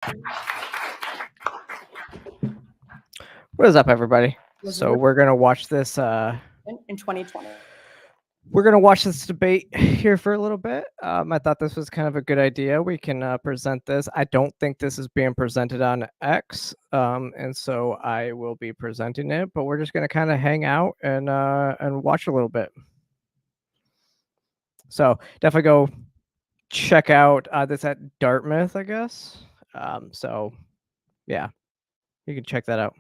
What is up, everybody? Was So wor- we're gonna watch this. in 2020. We're gonna watch this debate here for a little bit. I thought this was kind of a good idea. We can present this. I don't think this is being presented on X, and so I will be presenting it. But we're just gonna kind of hang out and watch a little bit. So definitely go check out this at Dartmouth, I guess. So yeah, you can check that out.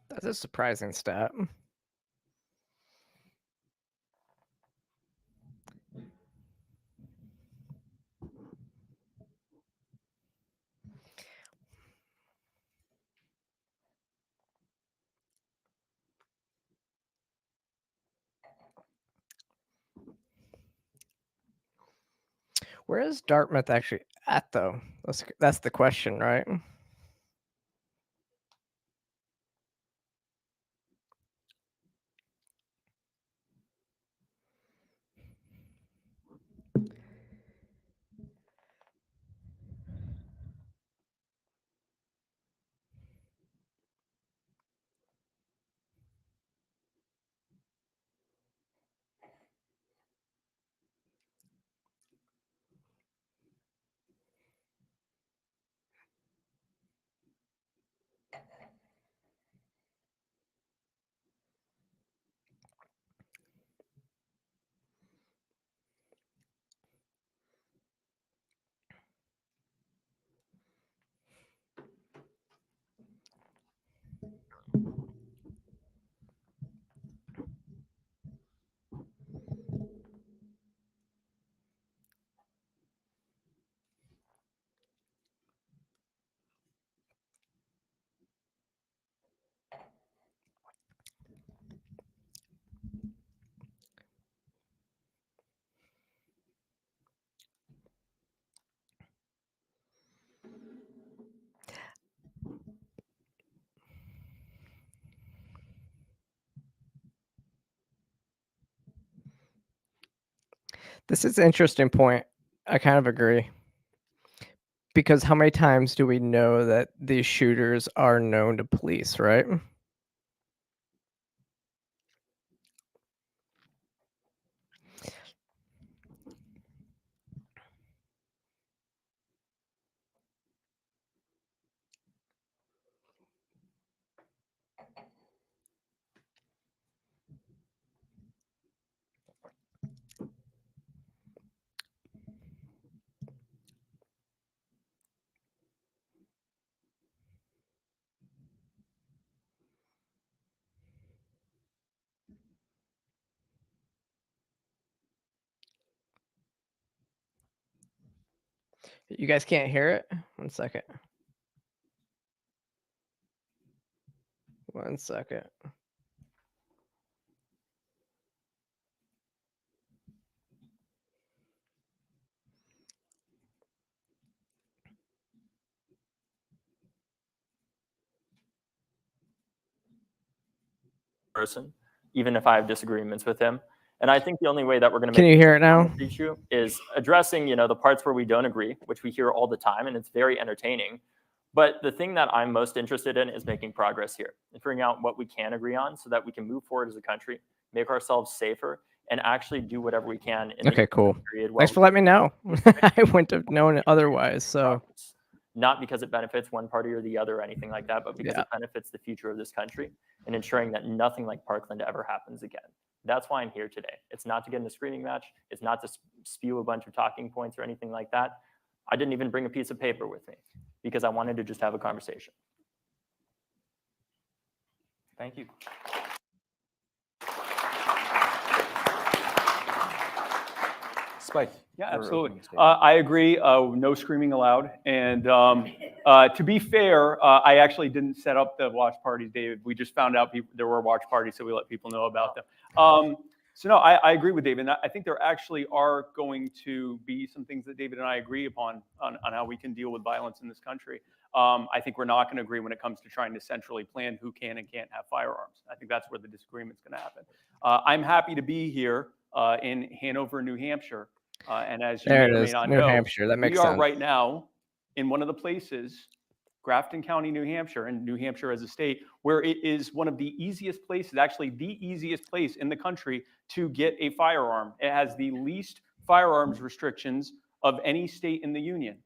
That's a surprising stat. Where is Dartmouth actually at, though? That's the question, right? This is an interesting point. I kind of agree. Because how many times do we know that these shooters are known to police, right? You guys can't hear it? 1 second. 1 second. person, even if I have disagreements with him. And I think the only way that we're going to Can you hear it now? this issue is addressing, the parts where we don't agree, which we hear all the time, and it's very entertaining. But the thing that I'm most interested in is making progress here and figuring out what we can agree on so that we can move forward as a country, make ourselves safer, and actually do whatever we can in Okay, cool. period. Thanks for letting me know. I wouldn't have known it otherwise. So not because it benefits one party or the other or anything like that, but because Yeah. it benefits the future of this country and ensuring that nothing like Parkland ever happens again. That's why I'm here today. It's not to get in a screaming match. It's not to spew a bunch of talking points or anything like that. I didn't even bring a piece of paper with me because I wanted to just have a conversation. Thank you. Spike. Yeah, for absolutely. opening statement. I agree. No screaming allowed. And to be fair, I actually didn't set up the watch parties, David. We just found out there were watch parties, so we let people know about them. So no, I agree with David. I think there actually are going to be some things that David and I agree upon on how we can deal with violence in this country. I think we're not going to agree when it comes to trying to centrally plan who can and can't have firearms. I think that's where the disagreement's going to happen. I'm happy to be here in Hanover, New Hampshire. And as you there may it or may is, not New know, Hampshire. That makes we are sense. right now in one of the places, Grafton County, New Hampshire, and New Hampshire as a state, where it is one of the easiest places, actually the easiest place in the country to get a firearm. It has the least firearms restrictions of any state in the union.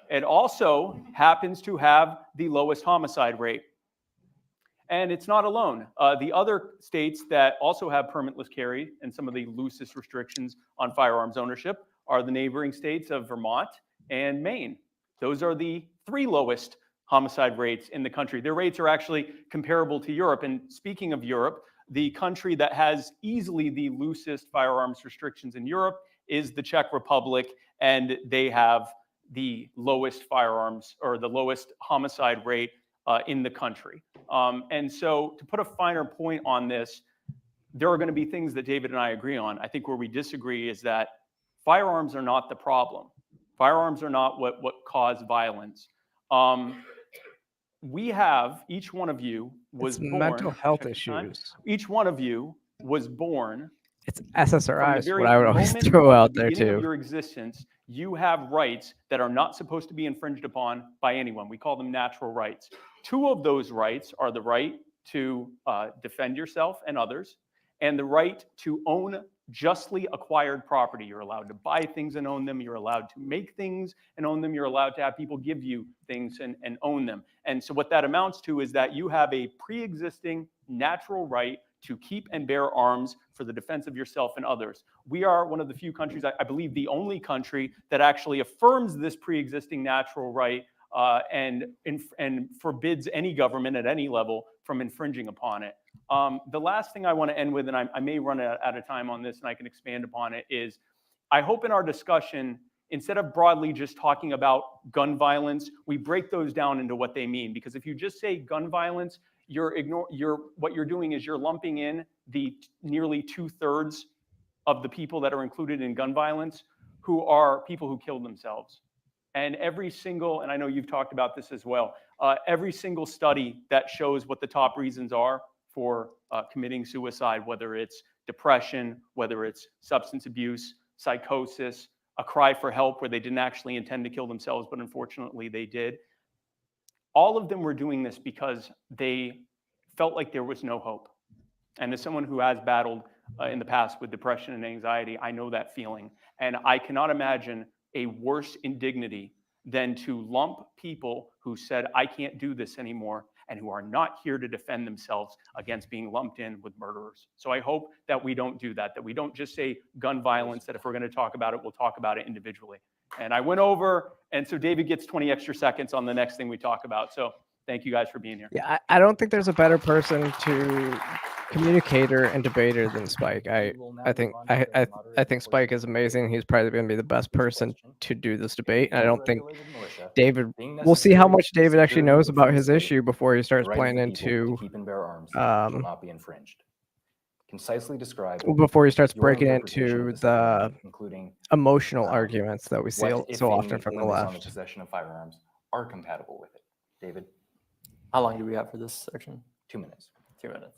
It also happens to have the lowest homicide rate. And it's not alone. The other states that also have permitless carry and some of the loosest restrictions on firearms ownership are the neighboring states of Vermont and Maine. Those are the 3 lowest homicide rates in the country. Their rates are actually comparable to Europe. And speaking of Europe, the country that has easily the loosest firearms restrictions in Europe is the Czech Republic, and they have the lowest firearms or the lowest homicide rate in the country. And so to put a finer point on this, there are going to be things that David and I agree on. I think where we disagree is that firearms are not the problem. Firearms are not what cause violence. We have, each one of you was It's born. mental health check the time. issues. Each one of you was born. It's From SSRI the is very what I would always moment throw of out the there beginning of too. your existence, you have rights that are not supposed to be infringed upon by anyone. We call them natural rights. 2 of those rights are the right to defend yourself and others, and the right to own justly acquired property. You're allowed to buy things and own them. You're allowed to make things and own them. You're allowed to have people give you things and own them. And so what that amounts to is that you have a pre-existing natural right to keep and bear arms for the defense of yourself and others. We are one of the few countries, I believe the only country, that actually affirms this pre-existing natural right and forbids any government at any level from infringing upon it. The last thing I want to end with, and I may run out of time on this and I can expand upon it, is I hope in our discussion, instead of broadly just talking about gun violence, we break those down into what they mean. Because if you just say gun violence, what you're doing is you're lumping in the nearly 2/3 of the people that are included in gun violence who are people who killed themselves. And every single, and I know you've talked about this as well, every single study that shows what the top reasons are for committing suicide, whether it's depression, whether it's substance abuse, psychosis, a cry for help where they didn't actually intend to kill themselves, but unfortunately they did. All of them were doing this because they felt like there was no hope. And as someone who has battled in the past with depression and anxiety, I know that feeling. And I cannot imagine a worse indignity than to lump people who said, I can't do this anymore, and who are not here to defend themselves against being lumped in with murderers. So I hope that we don't do that we don't just say gun violence, that if we're going to talk about it, we'll talk about it individually. And I went over, and so David gets 20 extra seconds on the next thing we talk about. So thank you guys for being here. Yeah, I don't think there's a better person to communicator and debater than Spike. I think Spike is amazing. He's probably going to be the best person to do this debate. And I don't think David. We'll see how much David actually knows about his issue before he starts playing into keep and bear arms will not be infringed. Concisely describe before he starts your breaking interpretation of into this the document, including emotional arguments that we see what, if so any, often from the limits on the left. possession of firearms are compatible with it. David, How long do we have for this section? 2 minutes. 2 minutes.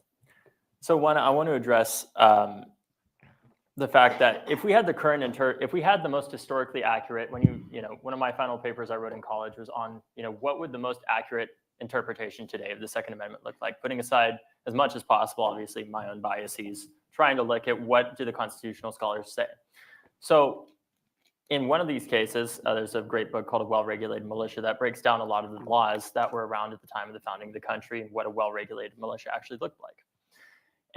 So one, I want to address the fact that if we had the current if we had the most historically accurate, one of my final papers I wrote in college was on, what would the most accurate interpretation today of the Second Amendment look like, putting aside as much as possible, obviously, my own biases, trying to look at what do the constitutional scholars say. So in one of these cases, there's a great book called A Well-Regulated Militia that breaks down a lot of the laws that were around at the time of the founding of the country and what a well-regulated militia actually looked like.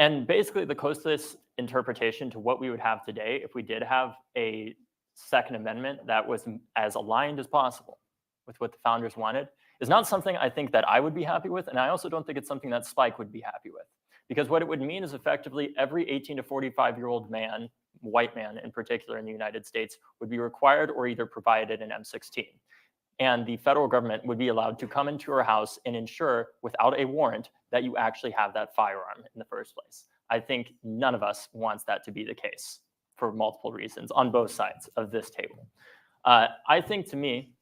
And basically the closest interpretation to what we would have today if we did have a Second Amendment that was as aligned as possible with what the founders wanted is not something I think that I would be happy with. And I also don't think it's something that Spike would be happy with. Because what it would mean is effectively every 18 to 45-year-old man, white man in particular in the United States, would be required or either provided an M16. And the federal government would be allowed to come into your house and ensure without a warrant that you actually have that firearm in the first place. I think none of us wants that to be the case for multiple reasons on both sides of this table. I think to me,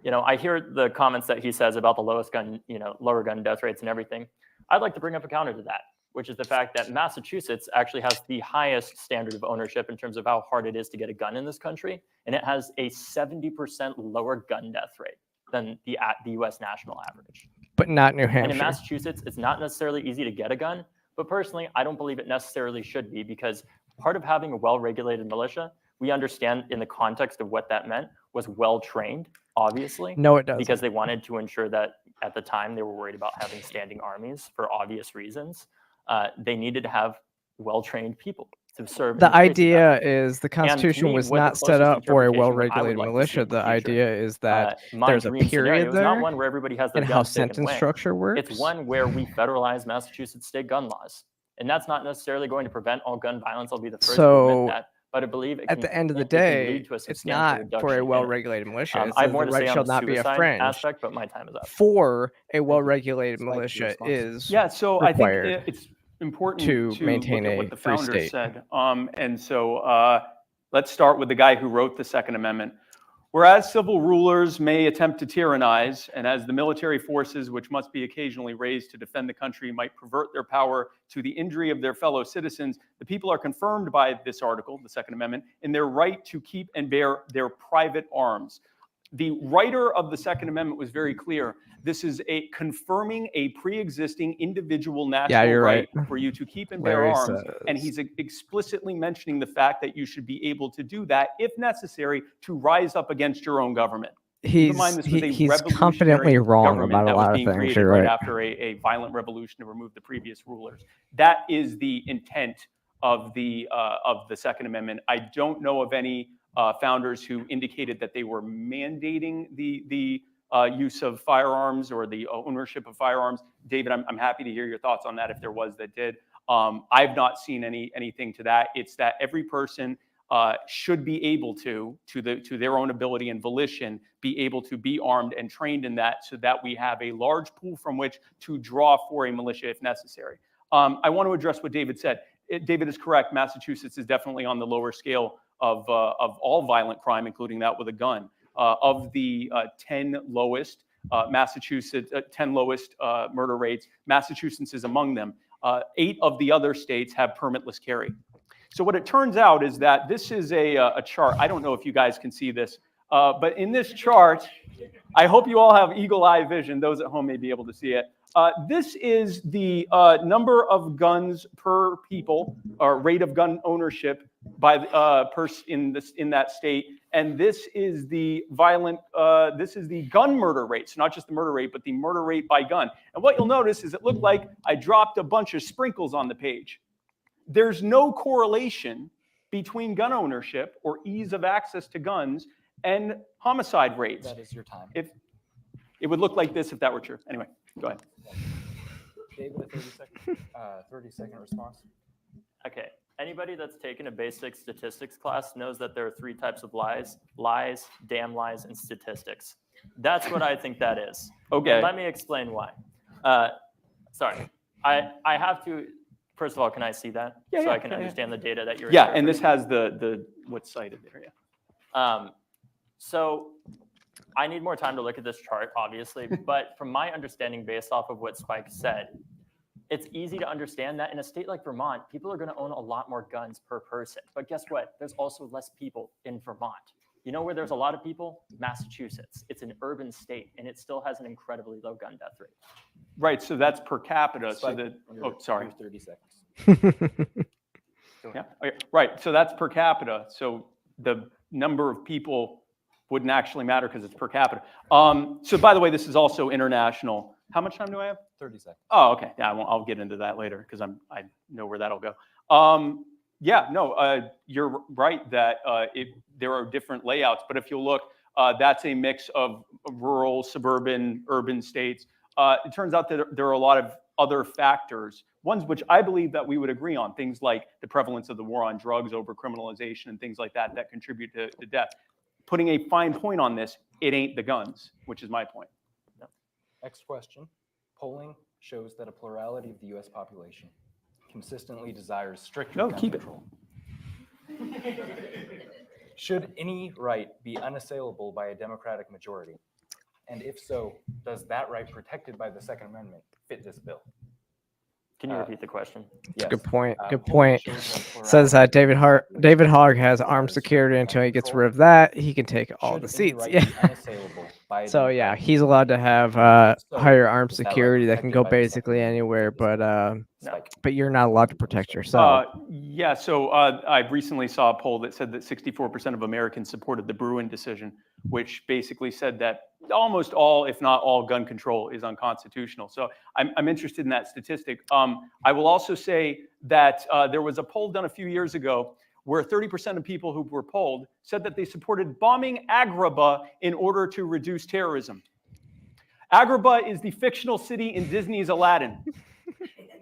I hear the comments that he says about the lower gun death rates and everything. I'd like to bring up a counter to that, which is the fact that Massachusetts actually has the highest standard of ownership in terms of how hard it is to get a gun in this country. And it has a 70% lower gun death rate than the US national average. But not New And Hampshire. in Massachusetts, it's not necessarily easy to get a gun. But personally, I don't believe it necessarily should be, because part of having a well-regulated militia, we understand in the context of what that meant, was well-trained, obviously. No, it doesn't. Because they wanted to ensure that at the time they were worried about having standing armies for obvious reasons. They needed to have well-trained people to serve. The idea is the Constitution me, was what the not set up closest for a interpretation well-regulated I would like to see militia. in the The future, idea is that my there's a dream scenario period is not there, one where everybody has their and how guns taken sentence away. structure works. It's one where we federalize Massachusetts state gun laws. And that's not necessarily going to prevent all gun violence. I'll be the first to admit that. But I believe at the end of the it can day, lead to a it's substantial not reduction for a in it. well-regulated militia. It I have says more the to say right on shall the not be suicide infringed. aspect, but my time is up. For a well-regulated Spike, your militia response? is Yeah, so I think required it's important to to maintain look at a what the free founders state. said. And so let's start with the guy who wrote the Second Amendment. Whereas civil rulers may attempt to tyrannize, and as the military forces, which must be occasionally raised to defend the country, might pervert their power to the injury of their fellow citizens, the people are confirmed by this article, the Second Amendment, in their right to keep and bear their private arms. The writer of the Second Amendment was very clear. This is confirming a pre-existing individual natural right for you to keep and bear arms. And he's explicitly mentioning the fact that you should be able to do that, if necessary, to rise up against your own government. He's confidently wrong about a lot of things. You're right right. after a violent revolution to remove the previous rulers. That is the intent of the Second Amendment. I don't know of any founders who indicated that they were mandating the use of firearms or the ownership of firearms. David, I'm happy to hear your thoughts on that if there was that did. I've not seen anything to that. It's that every person should be able to their own ability and volition, be able to be armed and trained in that, so that we have a large pool from which to draw for a militia if necessary. I want to address what David said. David is correct. Massachusetts is definitely on the lower scale of all violent crime, including that with a gun. Of the 10 lowest Massachusetts, 10 lowest murder rates, Massachusetts is among them. 8 of the other states have permitless carry. So what it turns out is that this is a chart. I don't know if you guys can see this, but in this chart, I hope you all have eagle eye vision. Those at home may be able to see it. This is the number of guns per people, or rate of gun ownership by in that state, and this is the this is the gun murder rate. So not just the murder rate, but the murder rate by gun. And what you'll notice is it looked like I dropped a bunch of sprinkles on the page. There's no correlation between gun ownership or ease of access to guns and homicide rates. That is your time. If it would look like this if that were true. Anyway, go ahead. David, a 30-second response. Okay. Anybody that's taken a basic statistics class knows that there are 3 types of lies, damn lies, and statistics. That's what I think that is. Okay. And let me explain why. Sorry. I have to, first of all, can I see that? Yeah, so I can understand the data that you're Yeah, and this has the what's cited there, yeah. So I need more time to look at this chart, obviously, but from my understanding, based off of what Spike said, It's easy to understand that in a state like Vermont, people are going to own a lot more guns per person. But guess what? There's also less people in Vermont. You know where there's a lot of people? Massachusetts. It's an urban state, and it still has an incredibly low gun death rate. Right, so that's per capita. So that, oh, sorry. 30 seconds. Yeah. Okay. Right. So that's per capita. So the number of people wouldn't actually matter because it's per capita. So by the way, this is also international. How much time do I have? 30 seconds. Oh, okay. Yeah, I'll get into that later because I know where that'll go. Yeah, no, you're right that there are different layouts. But if you look, that's a mix of rural, suburban, urban states. It turns out that there are a lot of other factors, ones which I believe that we would agree on, things like the prevalence of the war on drugs, over-criminalization, and things like that that contribute to death. Putting a fine point on this, it ain't the guns, which is my point. Next question. Polling shows that a plurality of the U.S. population consistently desires stricter gun control. Should any right be unassailable by a Democratic majority? And if so, does that right protected by the Second Amendment fit this bill? Can you repeat the question? Yes. Good point. Good polling point. shows that Says plurality David of the David Hogg population has armed desires security stricter until gun he gets control. rid of that. He can take all Should the any seats. right Yeah. be unassailable by a So yeah, Democratic he's allowed to have So, higher armed is that right security that can protected go by the Second basically Amendment? anywhere, but Spike. you're not allowed to protect yourself. Yeah, so I recently saw a poll that said that 64% of Americans supported the Bruin decision, which basically said that almost all, if not all, gun control is unconstitutional. So I'm interested in that statistic. I will also say that there was a poll done a few years ago where 30% of people who were polled said that they supported bombing Agrabah in order to reduce terrorism. Agrabah is the fictional city in Disney's Aladdin.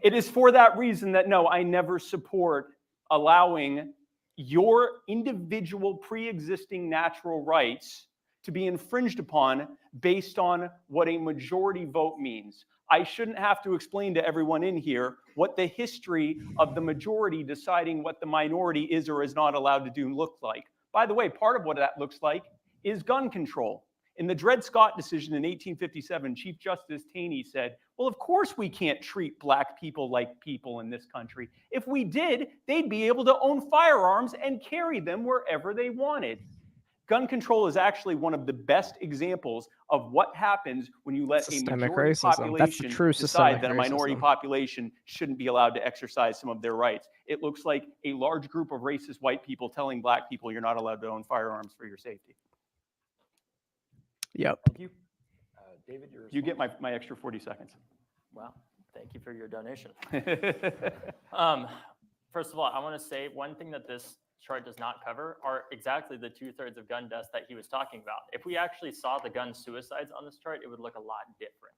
It is for that reason that, no, I never support allowing your individual pre-existing natural rights to be infringed upon based on what a majority vote means. I shouldn't have to explain to everyone in here what the history of the majority deciding what the minority is or is not allowed to do look like. By the way, part of what that looks like is gun control. In the Dred Scott decision in 1857, Chief Justice Taney said, well, of course we can't treat black people like people in this country. If we did, they'd be able to own firearms and carry them wherever they wanted. Gun control is actually one of the best examples of what happens when you let Systemic a majority racism. That's the population true decide systemic that a minority racism. population shouldn't be allowed to exercise some of their rights. It looks like a large group of racist white people telling black people you're not allowed to own firearms for your safety. Yep. Thank you. David, You get my extra 40 seconds. Wow. Thank you for your donation. First of all, I want to say one thing that this chart does not cover are exactly the 2/3 of gun deaths that he was talking about. If we actually saw the gun suicides on this chart, it would look a lot different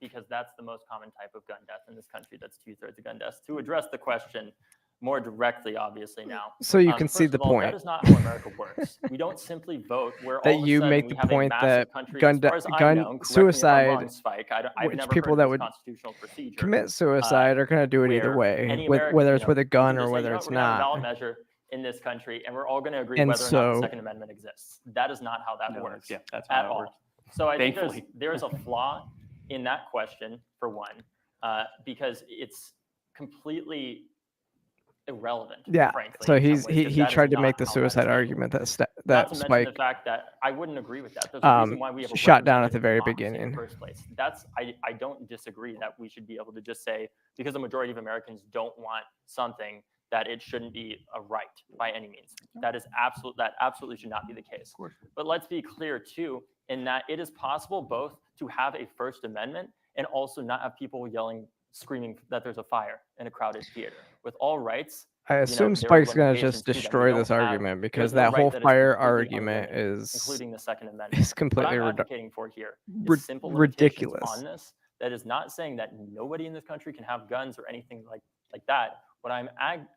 because that's the most common type of gun death in this country. That's 2/3 of gun deaths. To address the question more directly, obviously now. So you can see first the of all, point. That is not how America works. We don't simply vote where That all of a you sudden make we the have point a massive that country, gun as far as de- I gun know, correct me if I'm suicide, wrong, Spike. I've which never people heard that of this would constitutional procedure. commit suicide are going to do it either where way, any American, whether it's with a we gun can or just say, whether you know it's what, we're gonna have a not. ballot measure in this country, and we're all going to agree And whether or not the so- Second Amendment exists. That is not how that No, works yeah, that's at how it all. works. So I think Thankfully. there's a flaw in that question, for one, because it's completely irrelevant, Yeah. frankly. So in some he's ways, he 'cause he that is tried to not make the how that is suicide handled. argument that Not that to mention Spike the fact that I wouldn't agree with that. There's a reason why we have a shot down at the representative very democracy in beginning. the first place. I don't disagree that we should be able to just say, because the majority of Americans don't want something, that it shouldn't be a right by any means. That absolutely should not be the case. But let's be clear too, in that it is possible both to have a First Amendment and also not have people yelling, screaming that there's a fire in a crowded theater. With all rights, I assume there are Spike's going to limitations just to them. We destroy don't this have- argument because there's no that right whole that is fire completely argument unlimited, is including the Second Amendment. What completely I'm ridiculous. advocating for here Rid- is simple limitations ridiculous. on this. That is not saying that nobody in this country can have guns or anything like that. What I'm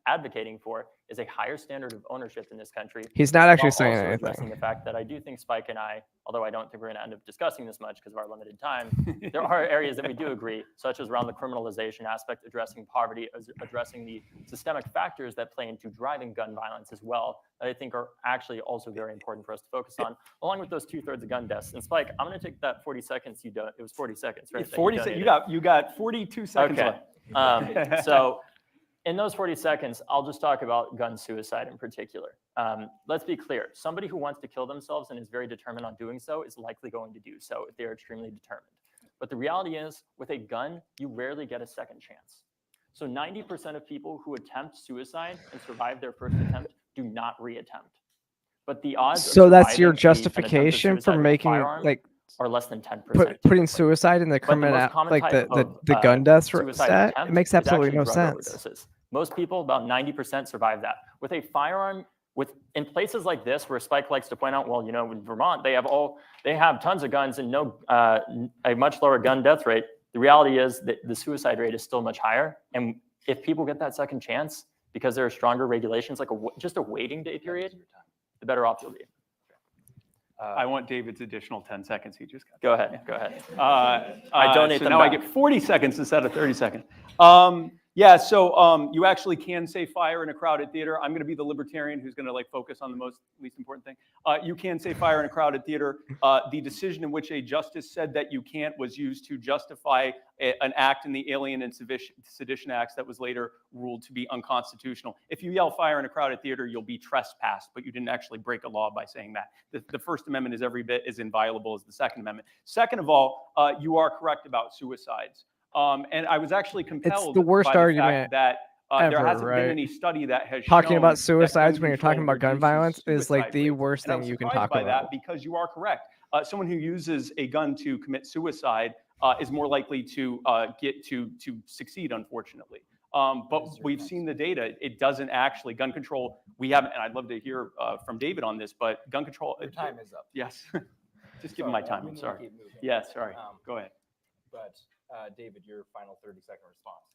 advocating for is a higher standard of ownership in this country. He's not actually while saying also addressing anything. the fact that I do think Spike and I, although I don't think we're going to end up discussing this much because of our limited time, there are areas that we do agree, such as around the criminalization aspect, addressing poverty, addressing the systemic factors that play into driving gun violence as well, that I think are actually also very important for us to focus on, along with those 2/3 of gun deaths. And Spike, I'm going to take that 40 seconds you don't. It was 40 seconds, right? 40 seconds. You got 42 seconds Okay. left. So in those 40 seconds, I'll just talk about gun suicide in particular. Let's be clear. Somebody who wants to kill themselves and is very determined on doing so is likely going to do so if they are extremely determined. But the reality is, with a gun, you rarely get a second chance. So 90% of people who attempt suicide and survive their first attempt do not reattempt. But the odds So of that's your surviving justification for making like are less than 10%. putting suicide in the But the most criminal, common like type the of, gun deaths suicide stat? It attempt makes is absolutely actually no drug sense. overdoses. Most people, about 90%, survive that. With a firearm, in places like this, where Spike likes to point out, well, in Vermont, they have tons of guns and a much lower gun death rate. The reality is that the suicide rate is still much higher. And if people get that second chance, because there are stronger regulations, like just a waiting day period, the better off you'll be. I want David's additional 10 seconds. He just got. Go ahead. Go ahead. I donate so them now I back. get 40 seconds instead of 30 seconds. You actually can say fire in a crowded theater. I'm going to be the libertarian who's going to focus on the least important thing. You can say fire in a crowded theater. The decision in which a justice said that you can't was used to justify an act in the Alien and Sedition Acts that was later ruled to be unconstitutional. If you yell fire in a crowded theater, you'll be trespassed, but you didn't actually break a law by saying that. The First Amendment is every bit as inviolable as the Second Amendment. Second of all, you are correct about suicides. And I was actually compelled the worst by the argument fact that there ever, hasn't right? been any study that has Talking shown about that suicides gun when you're talking control about gun reduces violence is like suicide the rates. worst And I thing was you can surprised talk by about. that because you are correct. Someone who uses a gun to commit suicide is more likely to get to succeed, unfortunately. But we've seen the data. It doesn't actually, gun control, we haven't, and I'd love to hear from David on this, but gun control. Your time is up. Yes. Just give him my time, we I'm need to sorry. keep moving. Yeah, sorry. Go ahead. But David, your final 30-second response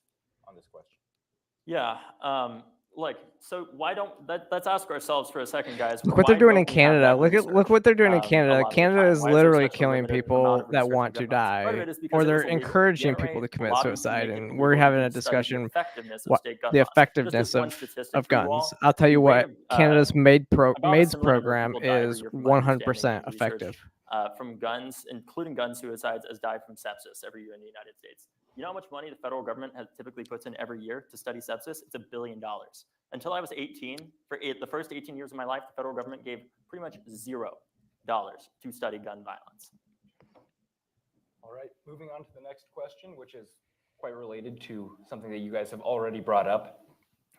on this question. Yeah. So why don't let's ask ourselves for a second, guys. Look what they're why doing in don't we have Canada. that Look research, what they're doing in a Canada. lot of the Canada time? is Why there literally such a killing limited people amount of that research want on to gun violence? Part of die, it is because or it they're is illegal. encouraging The people to NRA commit lobbies to suicide, make it and we're illegal having to a study the discussion effectiveness of what state gun the laws. Just effectiveness as one of statistic for you guns. all, I'll tell you the rate what, of, Canada's about a MAIDS similar number of program people die every is year from my understanding 100% of research, effective. from guns, including gun suicides, as die from sepsis every year in the United States. You know how much money the federal government typically puts in every year to study sepsis? It's $1 billion. Until I was 18, the first 18 years of my life, the federal government gave pretty much $0 to study gun violence. All right, moving on to the next question, which is quite related to something that you guys have already brought up.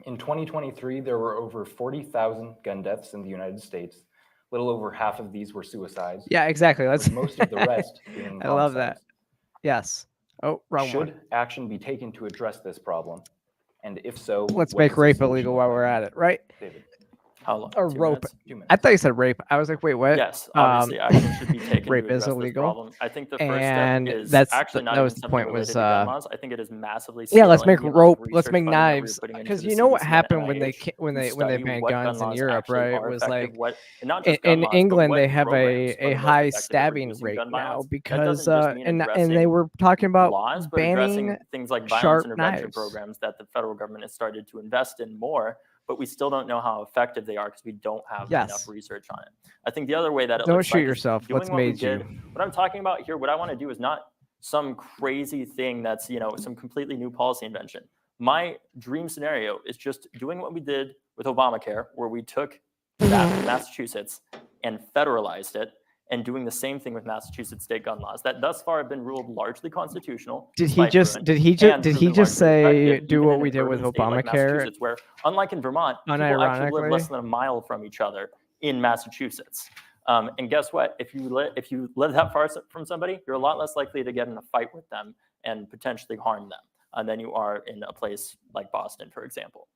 In 2023, there were over 40,000 gun deaths in the United States. A little over half of these were suicides. Yeah, exactly. Let's. with most of the rest being I love that. homicides. Yes. Oh, wrong Should one. action be taken to address this problem? And if so, Let's what make does the rape solution illegal look while like? we're at it, right? David, How long? Or 2 rope. minutes? 2 minutes. I thought you said rape. I was like, wait, what? Yes, obviously, action should be taken rape to is address this illegal. problem. I think the first And step is that's actually the- not that even was the something point related was, to gun laws. I think it is massively Yeah, let's scaling make the amount of rope. Let's research make funding that we're knives. putting into Because the you know what CDC and happened when NIH they to banned study what guns in laws Europe, actually right? It are was effective, like and not just gun in laws, but England what they have programs are a the most high effective at stabbing reducing rate gun now violence. That because doesn't just mean and they addressing were talking about laws, but banning addressing things like violence sharp intervention knives. programs that the federal government has started to invest in more, but we still don't know how effective they are because we don't have enough Yes. research on it. I think the other way that it Don't looks shoot like is yourself. doing Let's what we made you. did. What I'm talking about here, what I want to do is not some crazy thing that's, some completely new policy invention. My dream scenario is just doing what we did with Obamacare, where we took that from Massachusetts and federalized it, and doing the same thing with Massachusetts state gun laws that thus far have been ruled largely constitutional. Did he despite just Cohen, did he and just did he proven just largely say effective, do even what in we an did with urban state like Obamacare? Massachusetts, where unlike in Vermont, people actually live Unironically? less than a mile from each other in Massachusetts. And guess what? If you live that far from somebody, you're a lot less likely to get in a fight with them and potentially harm them than you are in a place like Boston, for example.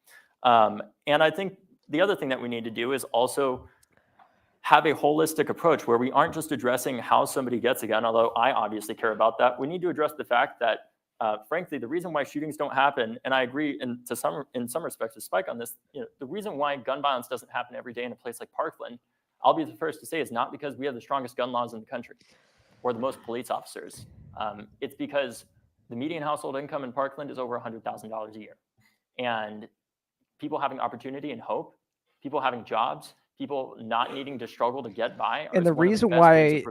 And I think the other thing that we need to do is also have a holistic approach where we aren't just addressing how somebody gets a gun, although I obviously care about that. We need to address the fact that frankly, the reason why shootings don't happen, and I agree in some respects with Spike on this, the reason why gun violence doesn't happen every day in a place like Parkland, I'll be the first to say, is not because we have the strongest gun laws in the country or the most police officers. It's because the median household income in Parkland is over $100,000 a year. And people having opportunity and hope, people having jobs, people not needing to struggle to get by. And the reason why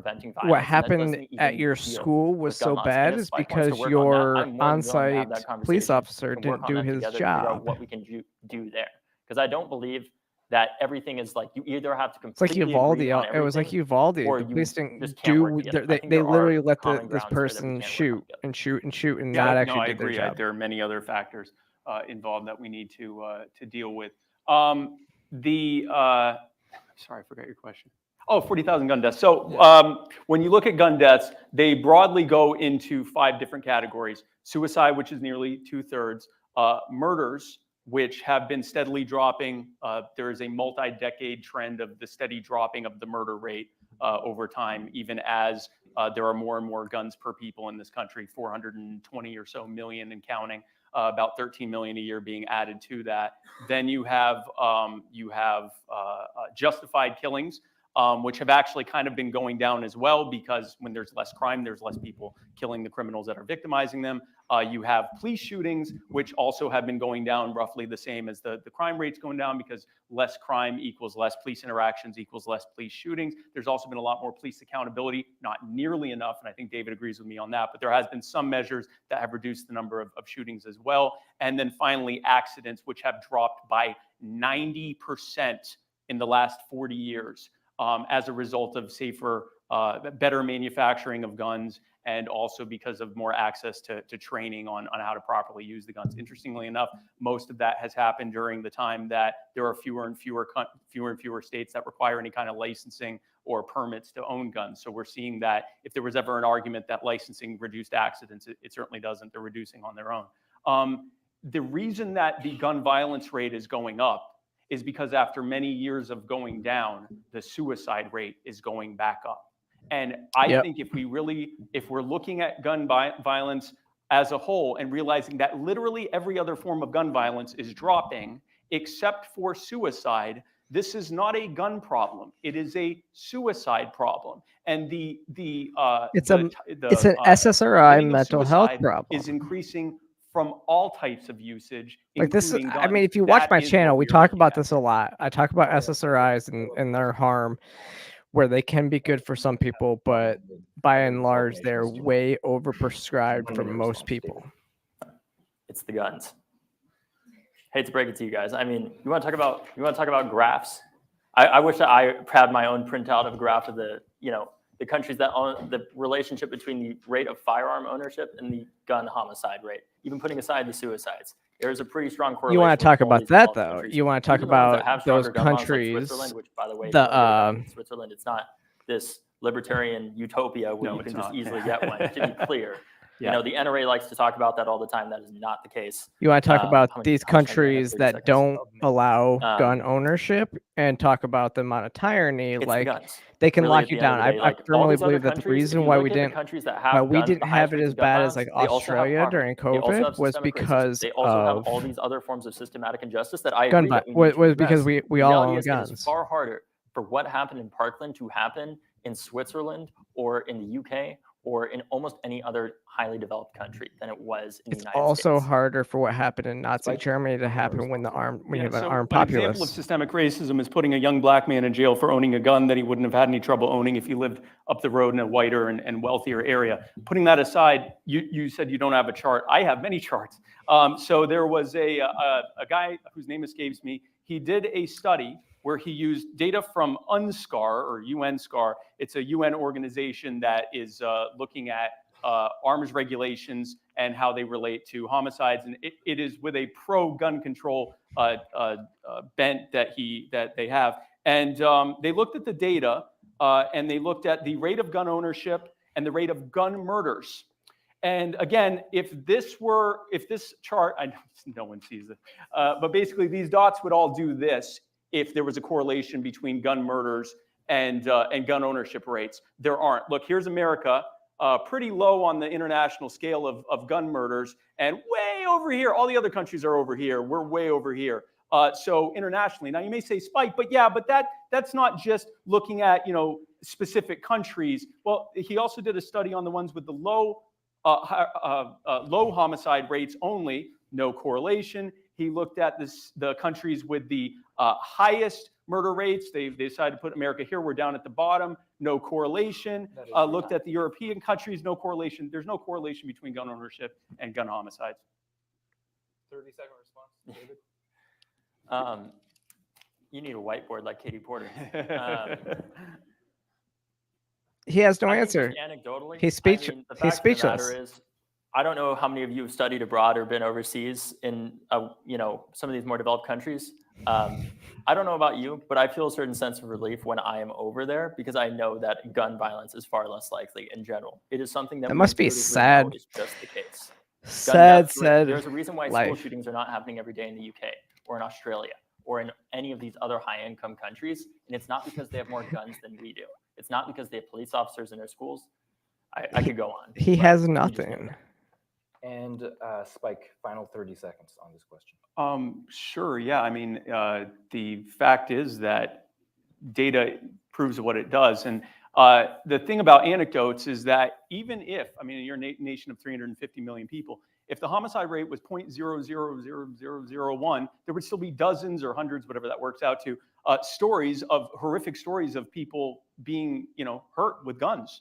what happened at your school was so bad is because your on-site police officer didn't do his job. What we can do there, because I don't believe that everything is like, you either have to It's like completely Uvalde. agree on It was like everything, Uvalde. or The you police didn't just can't work do. together. I think They there are literally let common this grounds here that we person can work on shoot together. and shoot and shoot and Yeah, not no, actually I do their agree. job. There are many other factors involved that we need to deal with. Sorry, I forgot your question. Oh, 40,000 gun deaths. So when you look at gun deaths, they broadly go into 5 different categories. Suicide, which is nearly 2/3. Murders, which have been steadily dropping. There is a multi-decade trend of the steady dropping of the murder rate over time, even as there are more and more guns per people in this country, 420 or so million and counting. About 13 million a year being added to that. Then you have justified killings, which have actually kind of been going down as well, because when there's less crime, there's less people killing the criminals that are victimizing them. You have police shootings, which also have been going down roughly the same as the crime rates going down, because less crime equals less police interactions equals less police shootings. There's also been a lot more police accountability, not nearly enough, and I think David agrees with me on that, but there has been some measures that have reduced the number of shootings as well. And then finally, accidents, which have dropped by 90% in the last 40 years as a result of safer, better manufacturing of guns, and also because of more access to training on how to properly use the guns. Interestingly enough, most of that has happened during the time that there are fewer and fewer states that require any kind of licensing or permits to own guns. So we're seeing that if there was ever an argument that licensing reduced accidents, it certainly doesn't. They're reducing on their own. The reason that the gun violence rate is going up is because after many years of going down, the suicide rate is going back up. And I think if we're looking at gun violence as a whole and realizing that literally every other form of gun violence is dropping except for suicide, this is not a gun problem. It is a suicide problem. And it's an SSRI mental health problem. Is increasing from all types of usage. Like this, guns. I mean, if you watch my channel, we talk about this a lot. I talk about SSRIs and their harm, where they can be good for some people, but by and large, they're way overprescribed for most people. It's the guns. Hate to break it to you guys. I mean, you want to talk about graphs? I wish that I had my own printout of a graph of the countries that own the relationship between the rate of firearm ownership and the gun homicide rate, even putting aside the suicides. There's a pretty strong correlation. You want to talk about that, though? You want to talk about those countries? Like Switzerland, which, by the way, Switzerland, it's not this libertarian utopia where you can just easily get one. To be clear, the NRA likes to talk about that all the time. That is not the case. You want to talk about these countries that don't allow gun ownership and talk about them on a tyranny, like they can lock you down. I firmly believe that the reason why we didn't have it as bad as like Australia during COVID was because they also have all these other forms of systematic injustice that I gun was because we all own guns. guns. It's far harder for what happened in Parkland to happen in Switzerland or in the UK or in almost any other highly developed country than it was in the United States. It's also harder for what happened in Nazi Germany to happen when you have an armed populace. An example of systemic racism is putting a young black man in jail for owning a gun that he wouldn't have had any trouble owning if he lived up the road in a whiter and wealthier area. Putting that aside, you said you don't have a chart. I have many charts. So there was a guy whose name escapes me. He did a study where he used data from UNSCAR or UNSCAR. It's a UN organization that is looking at arms regulations and how they relate to homicides. And it is with a pro-gun control bent that they have. And they looked at the data and they looked at the rate of gun ownership and the rate of gun murders. And again, if this chart, I know no one sees it, but basically these dots would all do this if there was a correlation between gun murders and gun ownership rates. There aren't. Look, here's America. pretty low on the international scale of gun murders, and way over here. All the other countries are over here. We're way over here. So internationally, now you may say spike, but yeah, but that's not just looking at specific countries. Well, he also did a study on the ones with the low homicide rates only, no correlation. He looked at the countries with the highest murder rates. They decided to put America here. We're down at the bottom, no correlation. Looked at the European countries, no correlation. There's no correlation between gun ownership and gun homicides. 30-second response, David? You need a whiteboard like Katie Porter. He has no I think answer. just anecdotally, He's the he's fact of the speechless. matter is, I don't know how many of you have studied abroad or been overseas in some of these more developed countries. I don't know about you, but I feel a certain sense of relief when I am over there because I know that gun violence is far less likely in general. It is something that That we must be intuitively sad. know is just the case. Gun Sad, deaths, sad. There's a reason why school life. shootings are not happening every day in the UK or in Australia or in any of these other high-income countries, and it's not because they have more guns than we do. It's not because they have police officers in their schools. I could go on. He but has we just know nothing. that. And Spike, final 30 seconds on this question. Sure, yeah. I mean, the fact is that data proves what it does. And the thing about anecdotes is that even if, in your nation of 350 million people, if the homicide rate was 0.000001, there would still be dozens or hundreds, whatever that works out to, horrific stories of people being, hurt with guns.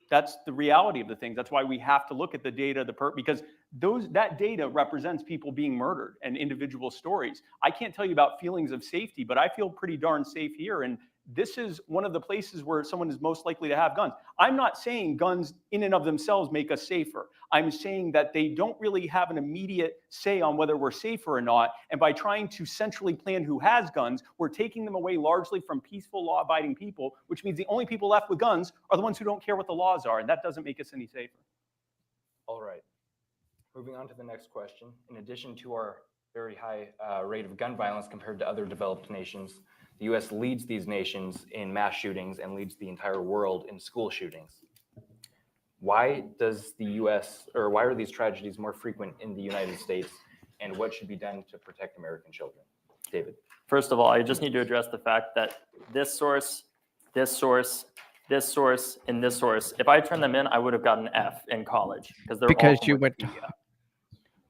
That's the reality of the thing. That's why we have to look at the data, because that data represents people being murdered and individual stories. I can't tell you about feelings of safety, but I feel pretty darn safe here. And this is one of the places where someone is most likely to have guns. I'm not saying guns in and of themselves make us safer. I'm saying that they don't really have an immediate say on whether we're safer or not. And by trying to centrally plan who has guns, we're taking them away largely from peaceful, law-abiding people, which means the only people left with guns are the ones who don't care what the laws are. And that doesn't make us any safer. All right. Moving on to the next question. In addition to our very high rate of gun violence compared to other developed nations, the U.S. leads these nations in mass shootings and leads the entire world in school shootings. Why does the U.S. or why are these tragedies more frequent in the United States, and what should be done to protect American children? David. First of all, I just need to address the fact that this source, this source, this source, and this source, if I turned them in, I would have gotten an F in college because they're all from You went to Wikipedia.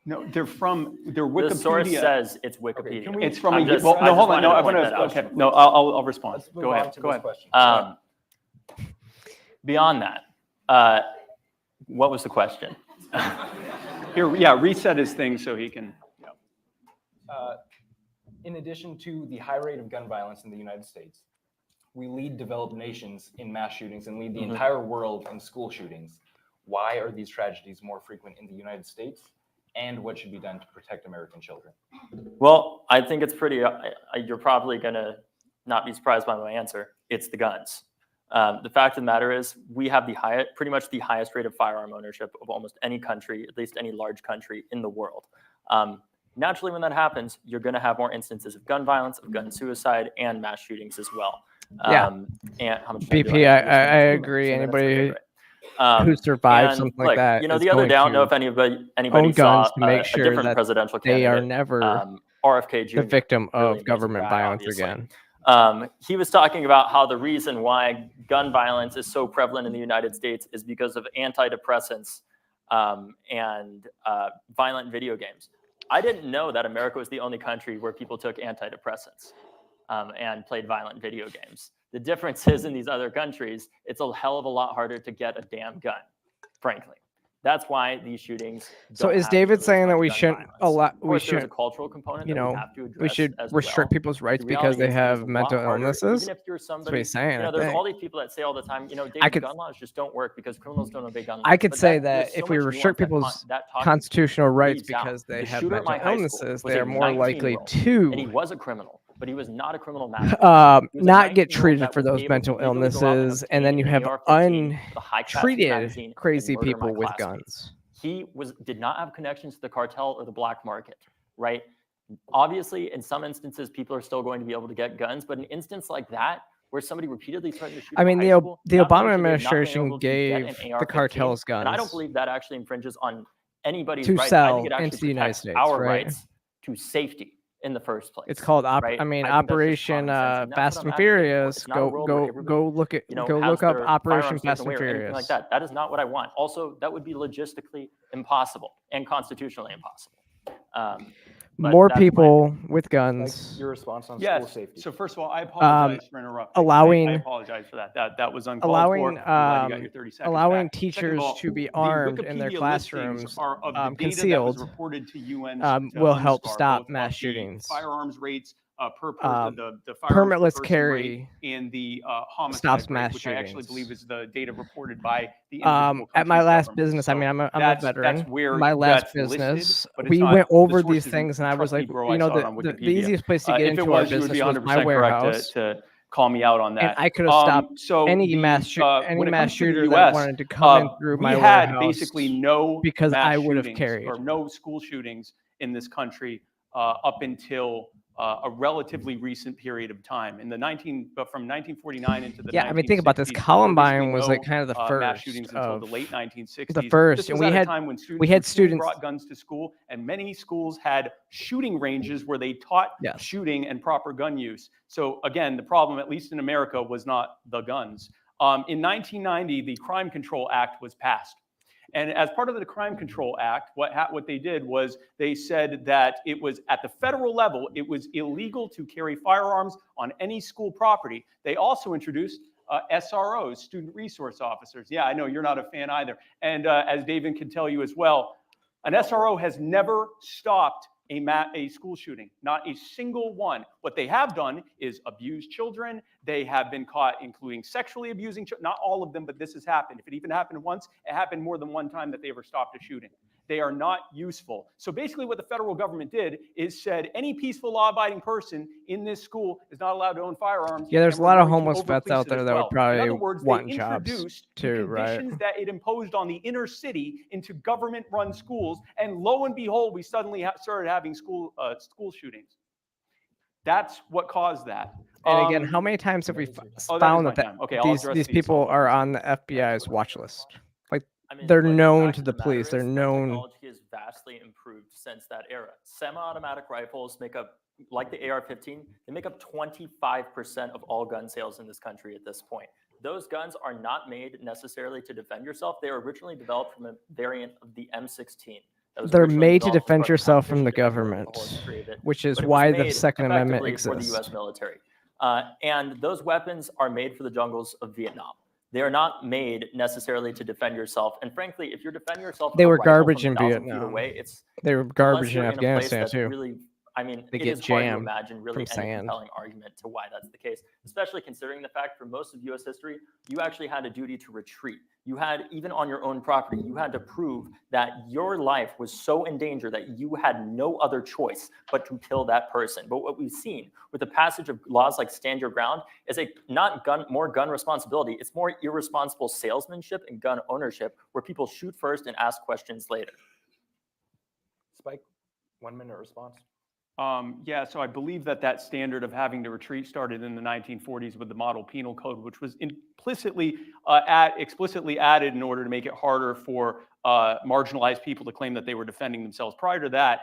No, they're Wikipedia. The source says it's Wikipedia. can we- It's from I'm a, just- well, I no, just hold on. wanted No, to I'm point going that out. to, okay. No, I'll respond. Let's move Go on ahead. to Go this ahead. question. Beyond that, what was the question? Here, yeah, reset his thing so he can. In addition to the high rate of gun violence in the United States, we lead developed nations in mass shootings and lead the entire world in school shootings. Why are these tragedies more frequent in the United States, and what should be done to protect American children? Well, I think it's pretty, you're probably going to not be surprised by my answer. It's the guns. The fact of the matter is we have pretty much the highest rate of firearm ownership of almost any country, at least any large country in the world. Naturally, when that happens, you're going to have more instances of gun violence, of gun suicide, and mass shootings as well. Yeah. And how much time do BP, I have? I 2 agree. minutes? Anybody Okay, great. who survived and something look, like that, the is other going day, I don't know to if anybody own saw guns to make a sure different that presidential they candidate, are never RFK Jr. the victim really of amazing government guy, violence obviously. again. He was talking about how the reason why gun violence is so prevalent in the United States is because of antidepressants and violent video games. I didn't know that America was the only country where people took antidepressants and played violent video games. The difference is in these other countries, it's a hell of a lot harder to get a damn gun, frankly. That's why these shootings. So don't is have David nearly as saying that much we gun shouldn't violence. allow? Of We course, there's a should, cultural component you that we know, have to address we should as restrict well. people's rights The because reality they is it is have a lot mental harder, illnesses. Even if you're That's what somebody, he's saying. I there's think. all these people that say all the time, David, could- gun laws just don't work because criminals don't obey gun laws. I could But say there's that so if we much restrict nuance people's that talk constitutional rights leaves out. because they The have shooter at mental my high school illnesses, was they a are more likely 19-year-old, and he to was a criminal, but he was not a criminal mastermind. He was a not get 19-year-old treated that for was those able to mental legally go out and illnesses, and then obtain you an have AR-15 with a high-capacity untreated magazine and crazy murder my people with classmates. guns. He did not have connections to the cartel or the black market, right? Obviously, in some instances, people are still going to be able to get guns, but an instance like that, where somebody repeatedly threatened to shoot I up a mean, high the school, the not Obama only have they not been administration able to get gave an the AR-15, cartels and I don't guns believe that actually infringes on anybody's to rights. I think sell it actually into the United protects States, our right? rights to safety in the first place. It's called right? I mean, I think that's just Operation common sense, and that's Fast what and I'm advocating for. Furious. It's not a world where everybody, Go look at you know, go has look up their Operation firearms Fast taken and away or anything like Furious. that. That is not what I want. Also, that would be logistically impossible and constitutionally impossible. But More that's my people with Like guns. your response on school Yes. safety. So first of all, I apologize for interrupting. allowing- I apologize for that. That was uncalled for. I'm glad you got your 30 seconds allowing back. Second of teachers all, to be the armed in their Wikipedia classrooms listings are of the data that was concealed reported to UN will help UNSCAR, stop both mass of the shootings. firearms rates per person, the firearms Permitless per person rate, carry and the homicide stops rate, mass which I actually shootings. believe is the data reported by the individual At my country's last government. business, I So mean, I'm a that's veteran. where My last that's listed, business, but it's we not went the over sources these things, and I trust was me, like, bro, you I know, saw it on the Wikipedia. easiest place to get If it into our was, you would business be was 100% my correct warehouse, to call me out on that. and I could have stopped So any the, mass when it mass comes to the shooter that US, wanted to come in through we my had warehouse basically no because mass I would have shootings carried. or no school shootings in this country up until a relatively recent period of time. But from 1949 into the 1960s, Yeah, I mean, think about this. there were Columbine basically was like kind of the mass first shootings until the of late 1960s. the first, This and was we at a had time when students we had routinely students. brought guns to school, and many schools had shooting ranges where they taught Yes. shooting and proper gun use. So again, the problem, at least in America, was not the guns. In 1990, the Crime Control Act was passed. And as part of the Crime Control Act, what they did was they said that it was at the federal level, it was illegal to carry firearms on any school property. They also introduced SROs, student resource officers. Yeah, I know you're not a fan either. And as David can tell you as well, an SRO has never stopped a school shooting, not a single one. What they have done is abuse children. They have been caught including sexually abusing children. Not all of them, but this has happened. If it even happened once, it happened more than one time that they ever stopped a shooting. They are not useful. So basically what the federal government did is said any peaceful law-abiding person in this school is not allowed to own firearms. Yeah, there's and a we're lot of going to homeless vets overpolice out it there as that would well. probably In other words, want they jobs introduced the too, right? conditions that it imposed on the inner city into government-run schools, and lo and behold, we suddenly started having school shootings. That's what caused that. And again, how many times have we that found is my time. Okay, I'll these address the people assault are weapons on the FBI's watch list? Like, I mean, they're look, the known fact to of the matter police. They're is that known. Technology has vastly improved since that era. Semi-automatic rifles make up, like the AR-15, they make up 25% of all gun sales in this country at this point. Those guns are not made necessarily to defend yourself. They were originally developed from a variant of the M16. that was They're originally made to developed as defend part of yourself from the competition to improve government, the whole history of it, which is but it was why the made Second Amendment effectively for the U.S. exists. military. And those weapons are made for the jungles of Vietnam. They are not made necessarily to defend yourself. And frankly, if you're defending yourself, They with a were rifle garbage from in 1,000 feet Vietnam. away, it's They were unless garbage in you're in a place Afghanistan that's too. really, I mean, They it get is hard to jammed imagine really from any sand. compelling argument to why that's the case, especially considering the fact for most of U.S. history, you actually had a duty to retreat. You had, even on your own property, you had to prove that your life was so in danger that you had no other choice but to kill that person. But what we've seen with the passage of laws like Stand Your Ground is more gun responsibility. It's more irresponsible salesmanship and gun ownership where people shoot first and ask questions later. Spike, 1 minute response. Yeah, so I believe that standard of having to retreat started in the 1940s with the Model Penal Code, which was explicitly added in order to make it harder for marginalized people to claim that they were defending themselves. Prior to that,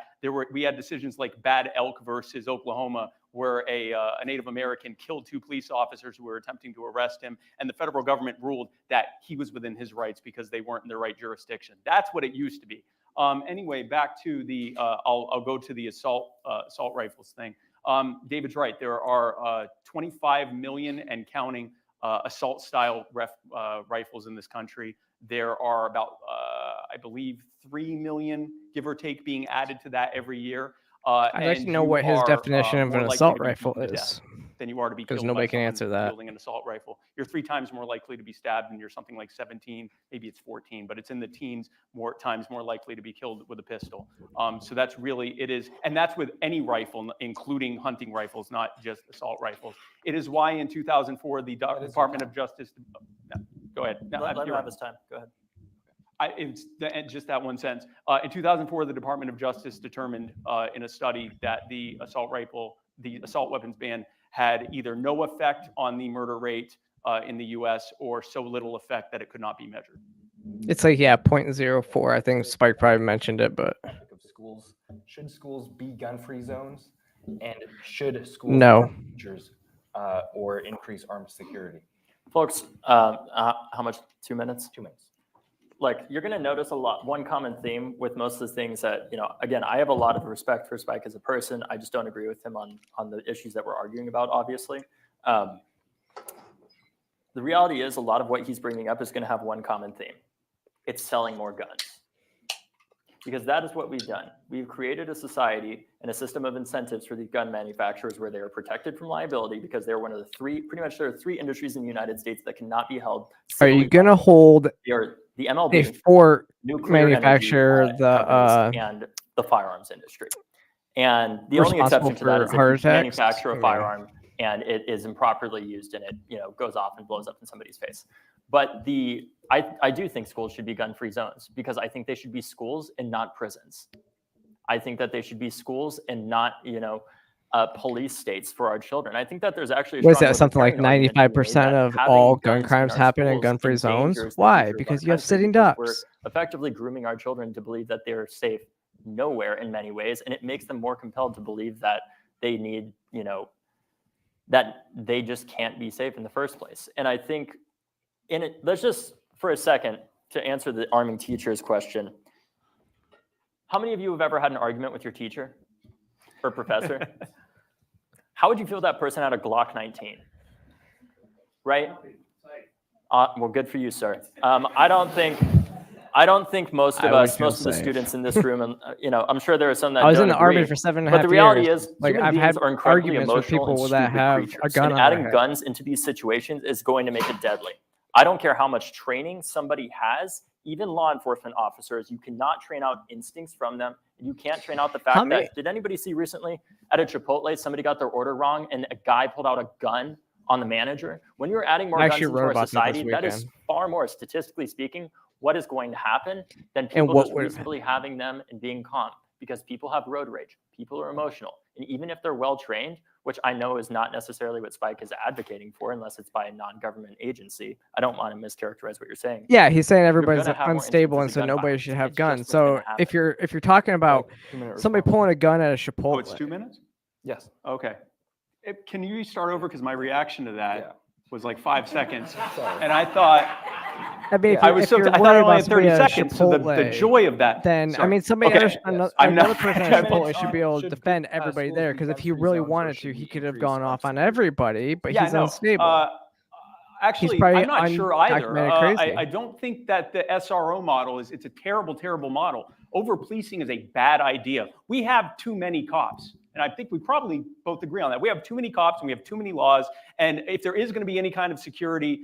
we had decisions like Bad Elk versus Oklahoma, where a Native American killed 2 police officers who were attempting to arrest him, and the federal government ruled that he was within his rights because they weren't in the right jurisdiction. That's what it used to be. Anyway, back to the, I'll go to the assault rifles thing. David's right. There are 25 million and counting assault-style rifles in this country. There are about, I believe, 3 million, give or take, being added to that every year. I'd like to know what his definition of an assault rifle is, than you are to be killed because nobody by can someone answer that. wielding an assault rifle. You're 3 times more likely to be stabbed, and you're something like 17, maybe it's 14, but it's in the teens times more likely to be killed with a pistol. So that's really, it is, and that's with any rifle, including hunting rifles, not just assault rifles. It is why in 2004, the Department of Justice, go ahead. Let him have his time, go ahead. It's just that one sentence. In 2004, the Department of Justice determined in a study that the assault rifle the assault weapons ban had either no effect on the murder rate in the U.S. or so little effect that it could not be measured. It's like, yeah, 0.04. I think Spike probably mentioned it, but Of schools, should schools be gun-free zones, and should schools No. arm teachers or increase armed security? Folks, how much? 2 minutes? 2 minutes. Like, you're going to notice one common theme with most of the things that, again, I have a lot of respect for Spike as a person. I just don't agree with him on the issues that we're arguing about, obviously. The reality is a lot of what he's bringing up is going to have one common theme. It's selling more guns. Because that is what we've done. We've created a society and a system of incentives for the gun manufacturers where they are protected from liability because they're one of the pretty much there are 3 industries in the United States that cannot be held. are you going to hold The a MLB, Ford nuclear manufacturer, energy companies, and the firearms industry. And the only responsible exception to that for is if heart you attacks? manufacture a Yeah. firearm and it is improperly used and it goes off and blows up in somebody's face. But I do think schools should be gun-free zones because I think they should be schools and not prisons. I think that they should be schools and not police states for our children. I think that there's actually a What is strong that? Something like libertarian argument to be made 95% that of having all guns gun in crimes our happen in schools gun-free zones? endangers the Why? future of our Because you have country, sitting because we're ducks. effectively grooming our children to believe that they're safe nowhere in many ways, and it makes them more compelled to believe that they need, that they just can't be safe in the first place. And I think let's just, for a second, to answer the arming teachers question, how many of you have ever had an argument with your teacher or professor? How would you feel if that person had a Glock 19? Right? Well, good for you, sir. I don't think most of I would us, feel most of the safe. students in this room, and I'm sure there are some that I was don't in the army agree, for 7.5 but the reality years. is, Like, human I've beings had are incredibly arguments with emotional and people that stupid have a creatures, gun and on their adding head. guns into these situations is going to make it deadly. I don't care how much training somebody has, even law enforcement officers, you cannot train out instincts from them. You can't train out the fact that, did anybody see recently at a Chipotle, somebody got their order wrong and a guy pulled out a gun on the manager? When you're adding more I guns actually into wrote our about that this society, that is weekend. far more, statistically speaking, what is going to happen than And people what just would- reasonably having them and being calm, because people have road rage. People are emotional. And even if they're well trained, which I know is not necessarily what Spike is advocating for, unless it's by a non-government agency. I don't want to mischaracterize what you're saying. Yeah, he's saying everybody's gonna have more unstable, and instances of so gun nobody violence. should have It's just guns. what's So gonna if you're talking about 2-minute somebody response. pulling a gun at a Oh, Chipotle, it's 2 minutes? Yes. Okay. Can you start over? Because my reaction to that Yeah. was like 5 seconds. Sorry. And I thought, I mean, if I you're, was if so, you're I thought worried I only about had 30 somebody at a seconds. So the Chipotle, joy of that. then I Sorry. mean, somebody Okay. else, I'm another not- person at I'm Chipotle should be able to Should defend schools everybody be there, because if he gun-free really zones, or wanted should to, he we could have increase gone armed off on security? everybody, but Yeah, he's no. unstable. Actually, probably I'm not sure either. undocumented crazy. I don't think that the SRO model it's a terrible, terrible model. Over-policing is a bad idea. We have too many cops. And I think we probably both agree on that. We have too many cops and we have too many laws. And if there is going to be any kind of security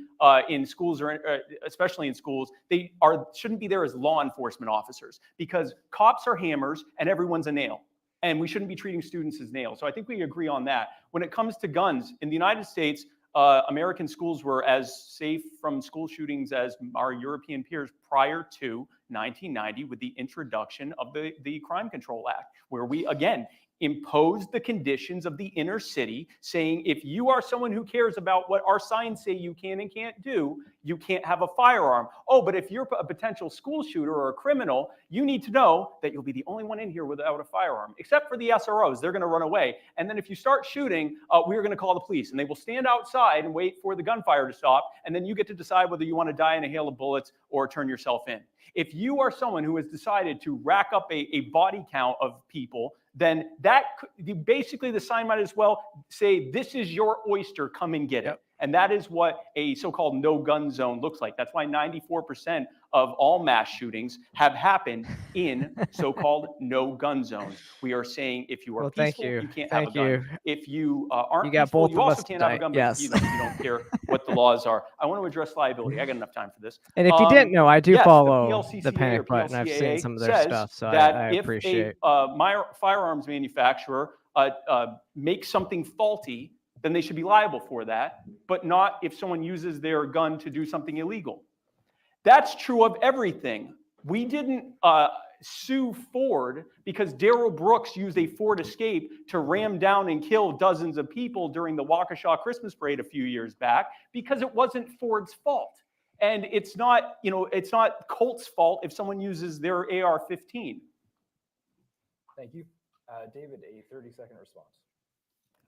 in schools, or especially in schools, they shouldn't be there as law enforcement officers, because cops are hammers and everyone's a nail. And we shouldn't be treating students as nails. So I think we agree on that. When it comes to guns, in the United States, American schools were as safe from school shootings as our European peers prior to 1990 with the introduction of the Crime Control Act, where we, again, imposed the conditions of the inner city, saying if you are someone who cares about what our signs say you can and can't do, you can't have a firearm. Oh, but if you're a potential school shooter or a criminal, you need to know that you'll be the only one in here without a firearm, except for the SROs. They're going to run away. And then if you start shooting, we're going to call the police, and they will stand outside and wait for the gunfire to stop. And then you get to decide whether you want to die in a hail of bullets or turn yourself in. If you are someone who has decided to rack up a body count of people, then basically the sign might as well say, this is your oyster, come and get it. And that is what a so-called no-gun zone looks like. That's why 94% of all mass shootings have happened in so-called no-gun zones. We are saying if you are Well, peaceful, thank you. you can't Thank have a gun. you. If you aren't You got peaceful, both you of also us can't have a tonight. gun, but Yes. you don't care what the laws are. I want to address liability. I got enough time for this. And if you didn't know, I do Yes, follow PLCCA the panic or button. I've seen PLCAA some of their says stuff, so that I if appreciate. a firearms manufacturer makes something faulty, then they should be liable for that, but not if someone uses their gun to do something illegal. That's true of everything. We didn't sue Ford because Darrell Brooks used a Ford Escape to ram down and kill dozens of people during the Waukesha Christmas parade a few years back because it wasn't Ford's fault. And it's not, it's not Colt's fault if someone uses their AR-15. Thank you. David, a 30-second response.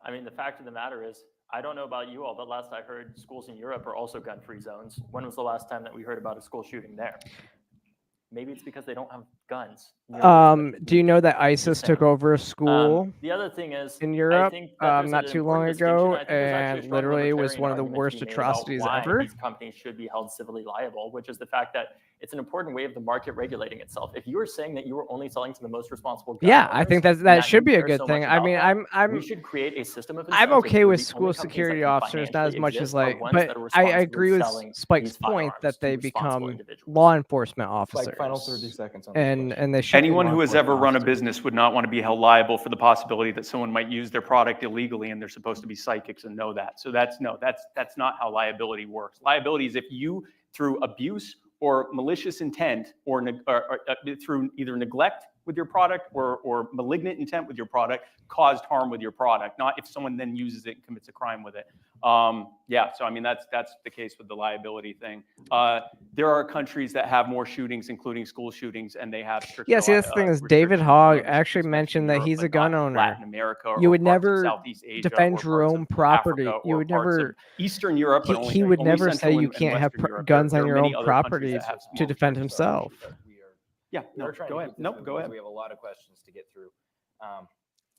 I mean, the fact of the matter is, I don't know about you all, but last I heard, schools in Europe are also gun-free zones. When was the last time that we heard about a school shooting there? Maybe it's because they don't have guns. Do you know that ISIS took over a school The other thing is, in I Europe think that there's not an too long important distinction. ago, I think there's actually a and strong literally it was libertarian one of the argument to worst be made about atrocities why ever? These companies should be held civilly liable, which is the fact that it's an important way of the market regulating itself. If you were saying that you were only selling to the most responsible gun Yeah, I owners, think and that should you be a care good so thing. much I about mean, that, we I'm should create a system of I'm incentives okay where with the school only companies that security can officers, not as financially much as exist are like, ones but that are I responsible agree with selling Spike's these point firearms that to they responsible become individuals. law enforcement officers. Spike, final 30 seconds on this question. and they should be Anyone law who has ever enforcement run a officers. business would not want to be held liable for the possibility that someone might use their product illegally, and they're supposed to be psychics and know that. So that's not how liability works. Liability is if you, through abuse or malicious intent, or through either neglect with your product or malignant intent with your product, caused harm with your product, not if someone then uses it and commits a crime with it. Yeah, so I mean, that's the case with the liability thing. There are countries that have more shootings, including school shootings, and they have stricter. Yeah, see, that's the thing is David restrictions Hogg on actually especially mentioned that Europe, he's a but gun not owner. Latin America, or You would parts of never Southeast Asia, defend or your parts own of property. Africa, You or would parts never. of Eastern Europe, but He would only never say Central you and can't have Western Europe. guns There on are your many own other countries property that have to more defend restrictions. himself. Yeah, We are trying to go ahead. keep this No, moving go because ahead. we have a lot of questions to get through.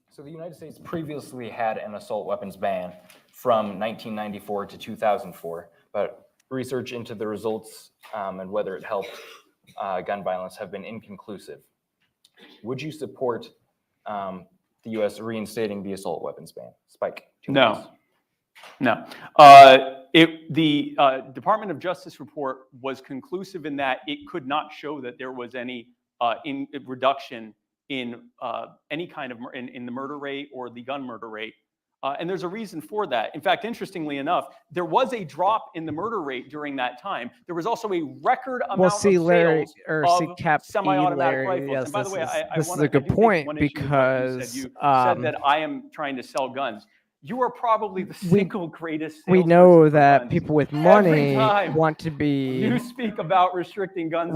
So the United States previously had an assault weapons ban from 1994 to 2004, but research into the results and whether it helped gun violence have been inconclusive. Would you support the U.S. reinstating the assault weapons ban? Spike. 2 minutes. No. The Department of Justice report was conclusive in that it could not show that there was any reduction in any kind of in the murder rate or the gun murder rate. And there's a reason for that. In fact, interestingly enough, there was a drop in the murder rate during that time. There was also a record amount of sales of semi-automatic rifles. Yes, and by the way, this is a good point because you said that I am trying to sell guns. You are probably the single greatest we salesperson know for that guns. people with Every money time want to be you speak about restricting guns.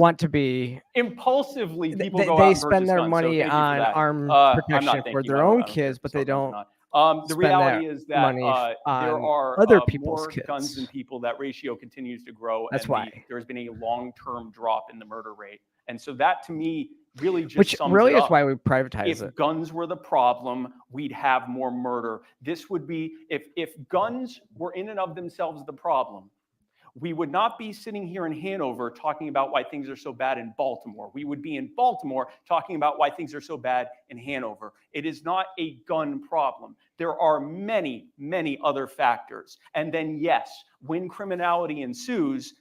Impulsively, people go out they and spend purchase their guns, so money thank you for on that. armed I'm protection not for thanking you. their I own don't care kids, if but you they sell guns or don't. not. The spend reality that is that money there on are other people's more kids. guns than people. That ratio continues to grow. That's and why. There's been a long-term drop in the murder rate. And so that, to me, really just Which sums really it is up. why we privatize If it. guns were the problem, we'd have more murder. This would be, if guns were in and of themselves the problem, we would not be sitting here in Hanover talking about why things are so bad in Baltimore. We would be in Baltimore talking about why things are so bad in Hanover. It is not a gun problem. There are many, many other factors. And then, yes, when criminality ensues,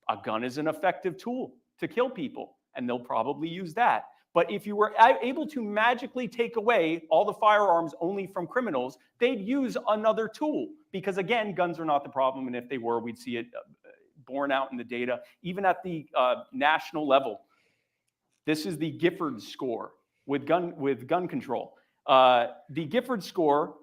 a gun is an effective tool to kill people, and they'll probably use that. But if you were able to magically take away all the firearms only from criminals, they'd use another tool. Because again, guns are not the problem, and if they were, we'd see it borne out in the data, even at the national level. This is the Gifford score with gun control. The Gifford score,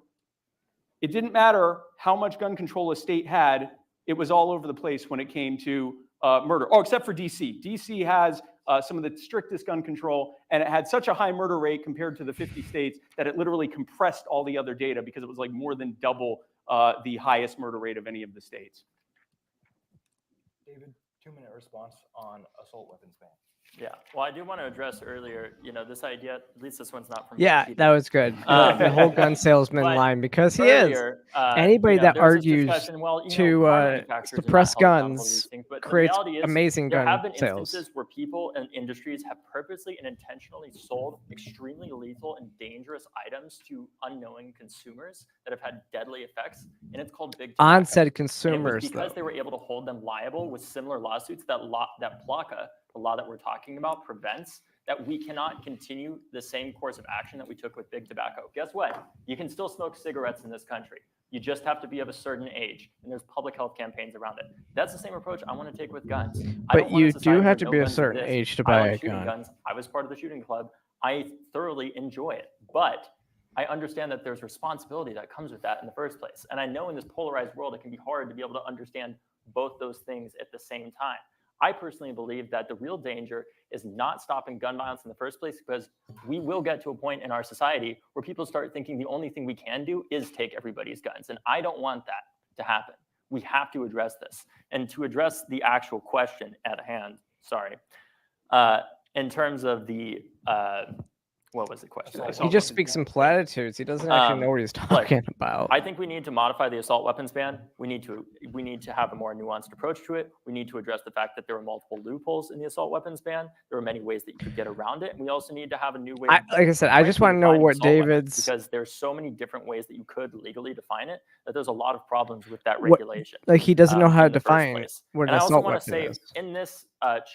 it didn't matter how much gun control a state had, it was all over the place when it came to murder. Oh, except for DC. DC has some of the strictest gun control, and it had such a high murder rate compared to the 50 states that it literally compressed all the other data because it was like more than double the highest murder rate of any of the states. David, 2-minute response on assault weapons ban. Yeah, well, I do want to address earlier, this idea, at least this one's not from Yeah, Wikipedia. that was good. The whole gun salesman But line, because he earlier, is. Anybody that there was this argues discussion, well, to car manufacturers are not suppress held accountable to guns these things, but the creates reality is amazing there gun have been sales. instances where people and industries have purposely and intentionally sold extremely lethal and dangerous items to unknowing consumers that have had deadly effects, and it's called big tobacco. On said And it was consumers, because though. they were able to hold them liable with similar lawsuits that PLACA, the law that we're talking about, prevents, that we cannot continue the same course of action that we took with big tobacco. Guess what? You can still smoke cigarettes in this country. You just have to be of a certain age, and there's public health campaigns around it. That's the same approach I want to take with guns. I But don't want a you society do have where to no be a guns certain exist. age to I buy like a shooting gun. guns. I was part of the shooting club. I thoroughly enjoy it, but I understand that there's responsibility that comes with that in the first place. And I know in this polarized world, it can be hard to be able to understand both those things at the same time. I personally believe that the real danger is not stopping gun violence in the first place, because we will get to a point in our society where people start thinking the only thing we can do is take everybody's guns. And I don't want that to happen. We have to address this. And to address the actual question at hand, in terms of the, what was the question? He just speaks in platitudes. He doesn't actually know what he's talking about. I think we need to modify the assault weapons ban. We need to have a more nuanced approach to it. We need to address the fact that there are multiple loopholes in the assault weapons ban. There are many ways that you could get around it. And we also need to have a new way. Like I said, I just want to know what David's, because there's so many different ways that you could legally define it that there's a lot of problems with that regulation. like he doesn't know how to in the first define place. what And an I also assault want weapon to say is. in this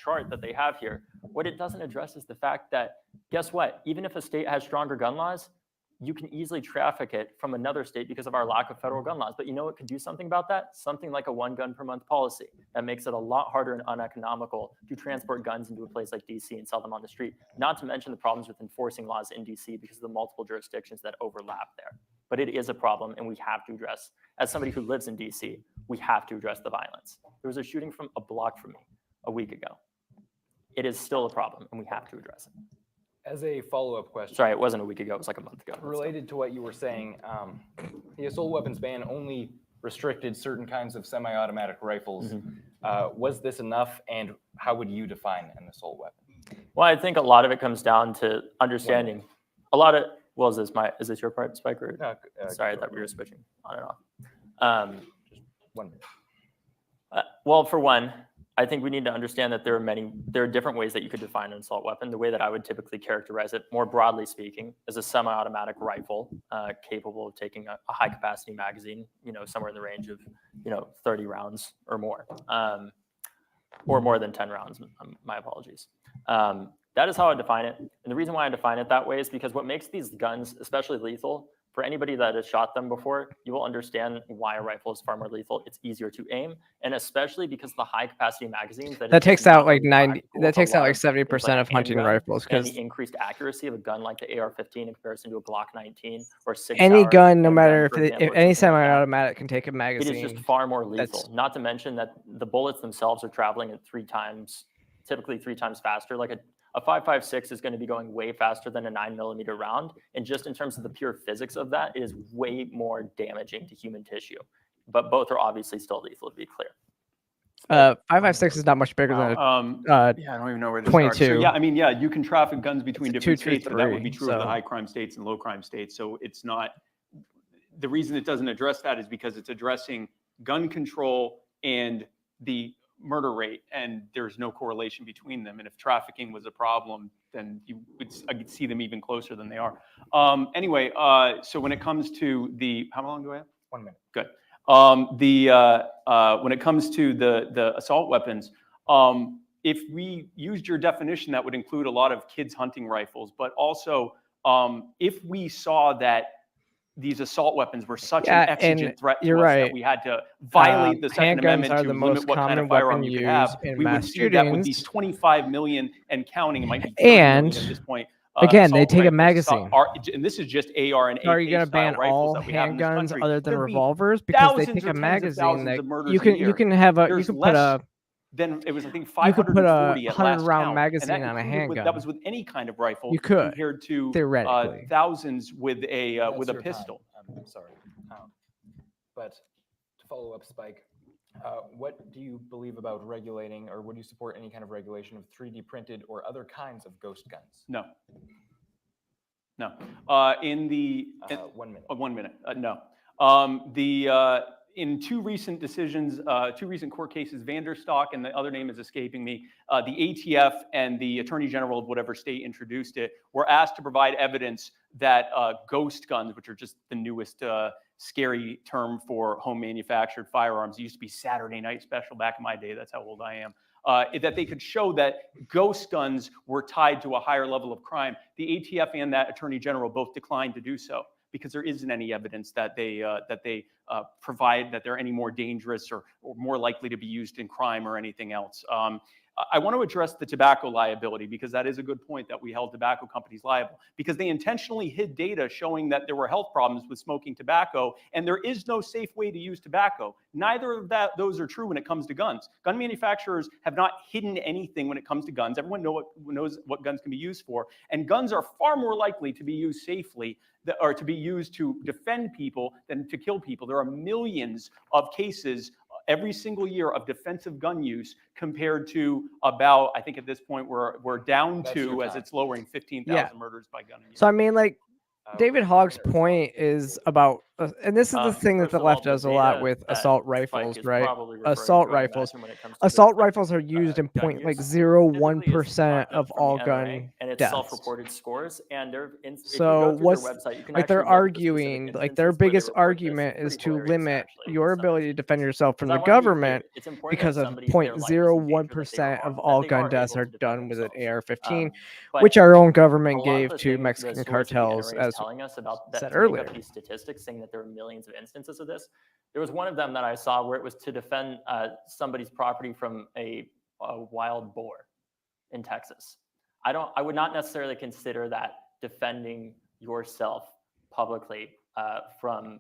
chart that they have here, what it doesn't address is the fact that, guess what? Even if a state has stronger gun laws, you can easily traffic it from another state because of our lack of federal gun laws. But you know what could do something about that? Something like a 1 gun per month policy that makes it a lot harder and uneconomical to transport guns into a place like DC and sell them on the street. Not to mention the problems with enforcing laws in DC because of the multiple jurisdictions that overlap there. But it is a problem, and we have to address, as somebody who lives in DC, we have to address the violence. There was a shooting from a block from me a week ago. It is still a problem, and we have to address it. As a follow-up question, Sorry, it wasn't a week ago. It was like a month ago. related to what you were saying, the assault weapons ban only restricted certain kinds of semi-automatic rifles. Was this enough, and how would you define an assault weapon? Well, I think a lot of it comes down to understanding. A lot of, well, is this your part, Spike? Or, No, sorry, I thought we were switching on and off. Just 1 minute. Well, for one, I think we need to understand that there are different ways that you could define an assault weapon. The way that I would typically characterize it, more broadly speaking, is a semi-automatic rifle capable of taking a high-capacity magazine, somewhere in the range of, 30 rounds or more than 10 rounds. My apologies. That is how I define it. And the reason why I define it that way is because what makes these guns especially lethal, for anybody that has shot them before, you will understand why a rifle is far more lethal. It's easier to aim, and especially because of the high capacity magazines That takes out like 90. That takes out like 70% of hunting rifles, and because the increased accuracy of a gun like the AR-15 in comparison to a Glock 19 or 6 any hour gun, no handgun, matter for if example, or any something like that, semi-automatic can take a it magazine. is just far more lethal. That's- Not to mention that the bullets themselves are traveling at typically three times faster. Like a 5.56 is going to be going way faster than a 9mm round. And just in terms of the pure physics of that, it is way more damaging to human tissue. But both are obviously still lethal, to be clear. 5.56 is not much bigger than a Yeah, I don't even know where to 22. start. So, yeah, I mean, yeah, you can traffic guns between It's different 2, 2, states, but that would be 3, true of the so- high crime states and low crime states. So it's not, the reason it doesn't address that is because it's addressing gun control and the murder rate, and there's no correlation between them. And if trafficking was a problem, then I could see them even closer than they are. Anyway, so when it comes to how long do I have? 1 minute. Good. When it comes to the assault weapons, if we used your definition, that would include a lot of kids hunting rifles, but also if we saw that these assault weapons were such an exigent threat to you're us right. that we had to violate the Second handguns Amendment are to the limit most what kind common of firearm weapon you could have, used in we would mass see that with these shootings. 25 million and counting, it might be 30 million And at this point. again, they assault take a rifles, magazine. and this is just AR and AK Are you going to style ban rifles all that we have in this handguns country. other than There'd be revolvers because they thousands take or a tens of magazine thousands that of murders you a can year. you can have a you There's can put less a Then it was, I think, you could put a 540 at last 100-round count, magazine and that on a included handgun. that was with any kind of rifle. You could, compared to theoretically. thousands with a That's your pistol. time. I'm sorry. But to follow up, Spike, what do you believe about regulating, or would you support any kind of regulation of 3D printed or other kinds of ghost guns? No. No. In the 1 minute. 1 minute. No. In two recent decisions, two recent court cases, Vanderstock and the other name is escaping me, the ATF and the Attorney General of whatever state introduced it were asked to provide evidence that ghost guns, which are just the newest scary term for home manufactured firearms, it used to be Saturday Night Special back in my day, that's how old I am, that they could show that ghost guns were tied to a higher level of crime. The ATF and that Attorney General both declined to do so, because there isn't any evidence that they provide that they're any more dangerous or more likely to be used in crime or anything else. I want to address the tobacco liability because that is a good point that we held tobacco companies liable because they intentionally hid data showing that there were health problems with smoking tobacco, and there is no safe way to use tobacco. Neither of those are true when it comes to guns. Gun manufacturers have not hidden anything when it comes to guns. Everyone knows what guns can be used for, and guns are far more likely to be used safely or to be used to defend people than to kill people. There are millions of cases every single year of defensive gun use compared to about, I think at this point, we're down to, as it's lowering, 15,000 murders by gun. So I mean, like, David Hogg's point is about, and this is the thing that first the of all, left the does a lot data with that assault Spike rifles, is right? probably referring Assault to, I rifles. imagine, when it comes to Assault the, rifles are used in gun like use, 0.01% typically is backed up of from all the NRA, gun and it's deaths. self-reported scores. And if you So go through what's their website, you can like they're actually look at the specific arguing, like instances their where they biggest report this. argument It's is pretty to hilarious, limit actually, your in some ability to instances. defend yourself from 'Cause I the wanna be clear, government it's important because that of somebody, if their life is in danger, that they 0.01% are of all gun able deaths to are defend done with an themselves. AR-15, But which our own a government lot of gave the to things, Mexican the stories cartels, that the NRA is as telling us about that said to make earlier. up these statistics, saying that there are millions of instances of this. There was one of them that I saw where it was to defend somebody's property from a wild boar in Texas. I would not necessarily consider that defending yourself publicly from,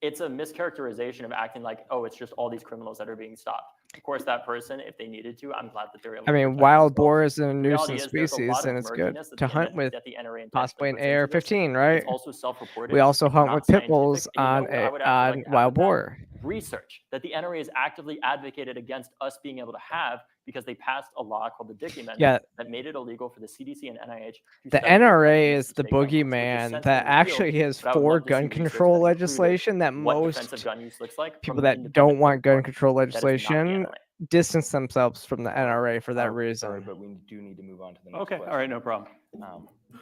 it's a mischaracterization of acting like, oh, it's just all these criminals that are being stopped. Of course, that person, if they needed to, I'm glad that they're able I to mean, protect wild themselves. boar is a The reality nuisance is there's a species, lot of and it's good murkiness that to the hunt with that the NRA intentionally possibly an puts into this. AR-15, right? It's also self-reported. We also It's hunt not with pit scientific. bulls And you know on what I would actually like to add wild to that? boar. Research that the NRA has actively advocated against us being able to have because they passed a law called the Dickey Amendment Yeah, that made it illegal for the CDC and NIH to the study gun NRA use is in the state gun laws, which is boogeyman sensitive that in the field, actually has but I would for love to see gun research control that included legislation that what most defensive gun use looks like from people an that independent don't want third gun party control that is not the legislation NRA. distance themselves from the NRA for that Sorry, reason. but we do need to move on to the next Okay, question. all right, no problem.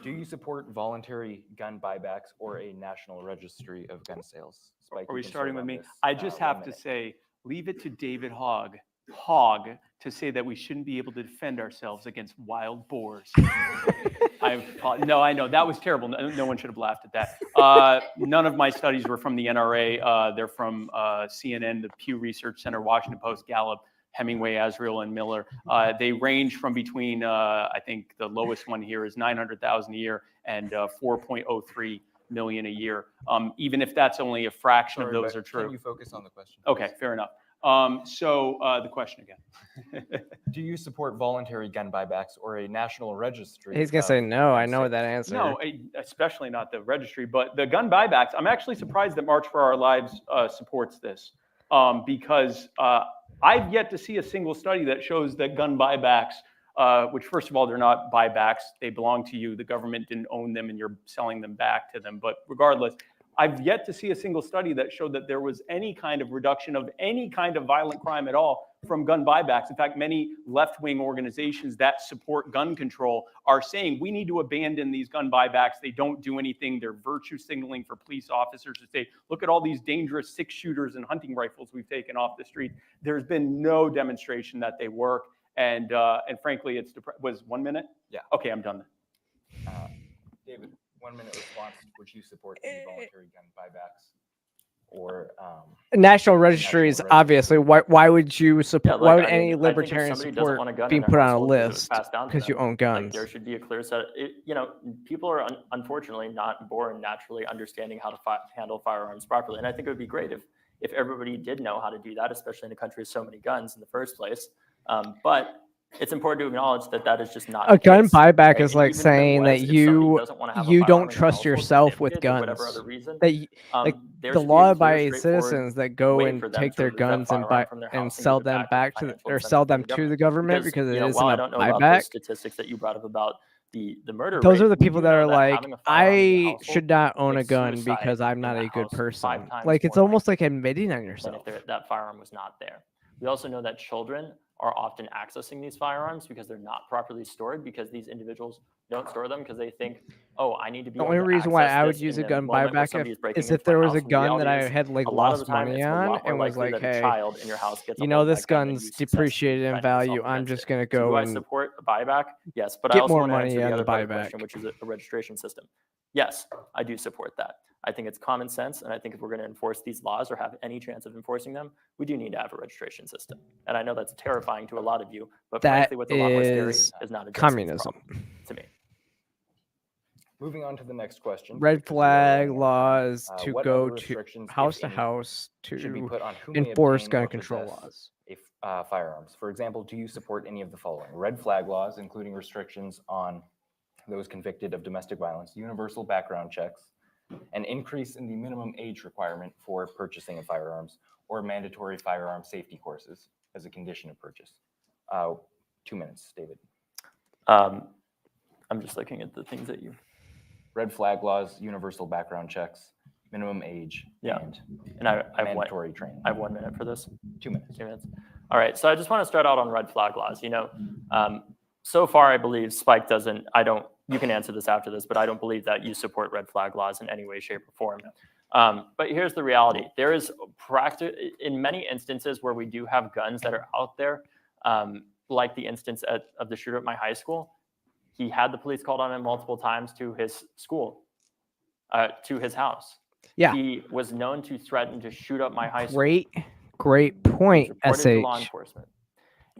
Do you support voluntary gun buybacks or a national registry of gun sales? Spike, Are you we can starting start with on me? this. I just 1 have to minute. say, leave it to David Hogg to say that we shouldn't be able to defend ourselves against wild boars. No, I know that was terrible. No one should have laughed at that. None of my studies were from the NRA. They're from CNN, the Pew Research Center, Washington Post, Gallup, Hemingway, Azriel, and Miller. They range from between, I think the lowest one here is 900,000 a year and 4.03 million a year. Even if that's only a fraction Sorry, of those but are true. Can you focus on the question? Okay, fair enough. So the question again. Do you support voluntary gun buybacks or a national registry? He's gonna of say no. I gun know sales? that answer. No, especially not the registry, but the gun buybacks. I'm actually surprised that March for Our Lives supports this because I've yet to see a single study that shows that gun buybacks, which first of all, they're not buybacks. They belong to you. The government didn't own them and you're selling them back to them. But regardless, I've yet to see a single study that showed that there was any kind of reduction of any kind of violent crime at all from gun buybacks. In fact, many left-wing organizations that support gun control are saying we need to abandon these gun buybacks. They don't do anything. They're virtue signaling for police officers to say, look at all these dangerous six-shooters and hunting rifles we've taken off the street. There's been no demonstration that they work. And frankly, was 1 minute? Yeah. Okay, I'm done. David, 1 minute response. Would you support the voluntary gun buybacks or National registries, National obviously. Why would you support? Yeah, why like, would I any mean, I think if libertarian somebody doesn't support want a gun in being their put on a household because it was list passed down to because you them, own like, guns? there should be a clear set. People are unfortunately not born naturally understanding how to handle firearms properly, and I think it would be great if everybody did know how to do that, especially in a country with so many guns in the first place. But it's important to acknowledge that that is just not A the gun case, buyback right? is And like even if it saying was, that if somebody you doesn't want to have a you firearm don't in their trust household because they yourself have with kids or whatever guns. other reason, That like there the should be a clear, law-abiding straightforward citizens that go way and for them take to their remove that guns and firearm buy from their and house and sell give it them back back to the to financial or incentive sell from them the to the government. government because it While isn't I a don't know about buyback. those statistics that you brought up about the murder Those rate, are the we people do that know are like, having a firearm in your I household should not own a makes gun suicide because I'm in not that a good house 5 person. times Like it's more almost likely like admitting on than yourself. if that firearm was not there. We also know that children are often accessing these firearms because they're not properly stored because these individuals don't store them because they think, oh, I need to be The able only to reason why access I would this use in a the gun moment where buyback somebody is breaking is if into my there was house. a And the gun that reality I is, had like a lot of lost the time, money it's a on lot more and was likely like, that a hey, child in your house gets a you hold know of this that gun than you gun's successfully depreciated in defend yourself value. I'm against just it. gonna So go do I and support a buyback? Yes, but I get also more want to money answer the on other the part of the question, buyback. which is a registration system. Yes, I do support that. I think it's common sense, and I think if we're going to enforce these laws or have any chance of enforcing them, we do need to have a registration system. And I know that's terrifying to a lot of you, but That frankly, what's a lot more scary is is not addressing this communism. problem, to me. Moving on to the next question. Red because we are running flag out of time. laws to What go other to restrictions, if house to any, house should be to put on who may enforce obtain gun or control possess laws. firearms? For example, do you support any of the following? Red flag laws, including restrictions on those convicted of domestic violence, universal background checks, an increase in the minimum age requirement for purchasing of firearms, or mandatory firearm safety courses as a condition of purchase. 2 minutes, David. I'm just looking at the things that you. Red flag laws, universal background checks, minimum age, Yeah. and I have mandatory training. I have 1 minute for this. 2 minutes. 2 minutes. All right. So I just want to start out on red flag laws. So far, I believe Spike doesn't. You can answer this after this, but I don't believe that you support red flag laws in any way, shape, or form. But here's the reality: there is in many instances where we do have guns that are out there, like the instance of the shooter at my high school. He had the police called on him multiple times to his school, to his house. Yeah. He was known to threaten to shoot up my high school. Great point, Reported to law SH. enforcement.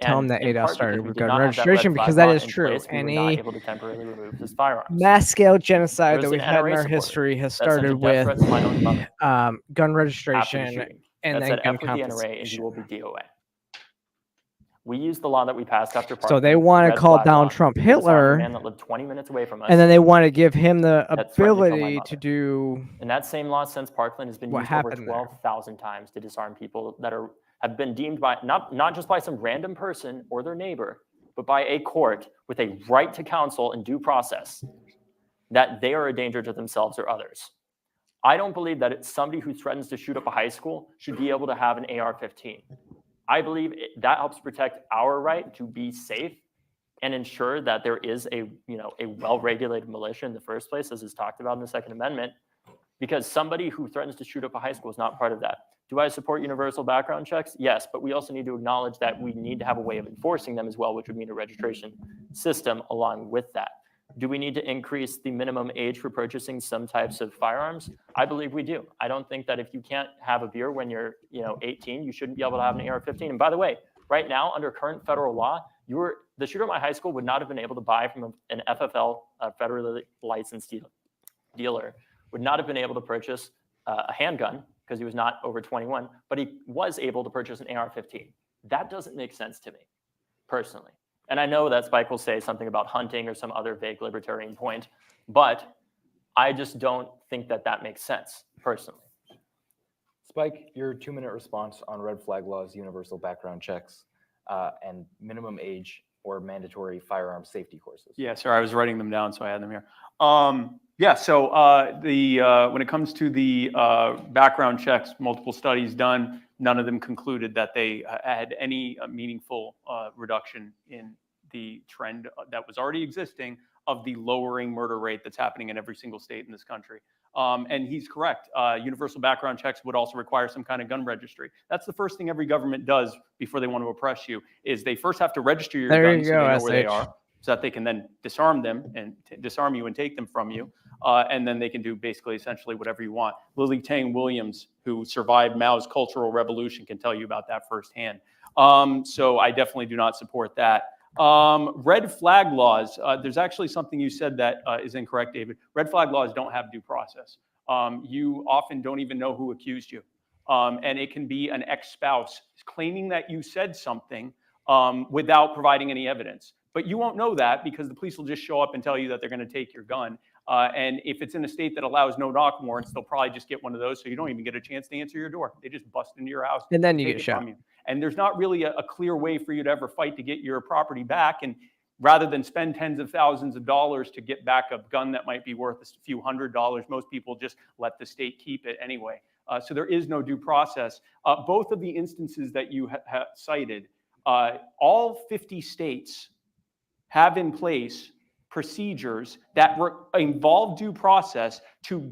Tell him And that in ADOS part started because we with did gun not have that registration, red flag because that law is in true. place, we were not Any able to temporarily remove his firearms. mass scale genocide that There's we've an had in NRA our supporter history has that sent a started death with threat to my own mother gun after the registration shooting. and That then said, gun F with the NRA and you confiscation. will be DOA. We used the law that we passed after So they Parkland, want to red call flag Donald law, Trump to disarm a Hitler, man that lived 20 minutes away from us. and then they want to give him the that threatened to kill my ability mother. to do And that same law since Parkland has been what used over happened there. 12,000 times to disarm people that have been deemed by not just by some random person or their neighbor, but by a court with a right to counsel and due process that they are a danger to themselves or others. I don't believe that somebody who threatens to shoot up a high school should be able to have an AR-15. I believe that helps protect our right to be safe and ensure that there is a well-regulated militia in the first place, as is talked about in the Second Amendment, because somebody who threatens to shoot up a high school is not part of that. Do I support universal background checks? Yes, but we also need to acknowledge that we need to have a way of enforcing them as well, which would mean a registration system along with that. Do we need to increase the minimum age for purchasing some types of firearms? I believe we do. I don't think that if you can't have a beer when you're 18, you shouldn't be able to have an AR-15. And by the way, right now, under current federal law, the shooter at my high school would not have been able to buy from an FFL, a federally licensed dealer, would not have been able to purchase a handgun because he was not over 21, but he was able to purchase an AR-15. That doesn't make sense to me, personally. And I know that Spike will say something about hunting or some other vague libertarian point, but I just don't think that makes sense, personally. Spike, your 2-minute response on red flag laws, universal background checks, and minimum age or mandatory firearm safety courses. Yeah, sorry, I was writing them down, so I had them here. So when it comes to the background checks, multiple studies done, none of them concluded that they had any meaningful reduction in the trend that was already existing of the lowering murder rate that's happening in every single state in this country. And he's correct. Universal background checks would also require some kind of gun registry. That's the first thing every government does before they want to oppress you, is they first have to register your guns so they know where they are, so that they can then disarm them and disarm you and take them from you. And then they can do basically essentially whatever you want. Lily Tang Williams, who survived Mao's Cultural Revolution, can tell you about that firsthand. So I definitely do not support that. Red flag laws, there's actually something you said that is incorrect, David. Red flag laws don't have due process. You often don't even know who accused you. And it can be an ex-spouse claiming that you said something without providing any evidence. But you won't know that because the police will just show up and tell you that they're going to take your gun. And if it's in a state that allows no knock warrants, they'll probably just get one of those, so you don't even get a chance to answer your door. They just bust into your house and then you take get it shot. from you. And there's not really a clear way for you to ever fight to get your property back. And rather than spend tens of thousands of dollars to get back a gun that might be worth a few $100s, most people just let the state keep it anyway. So there is no due process. Both of the instances that you cited, all 50 states have in place procedures that involve due process to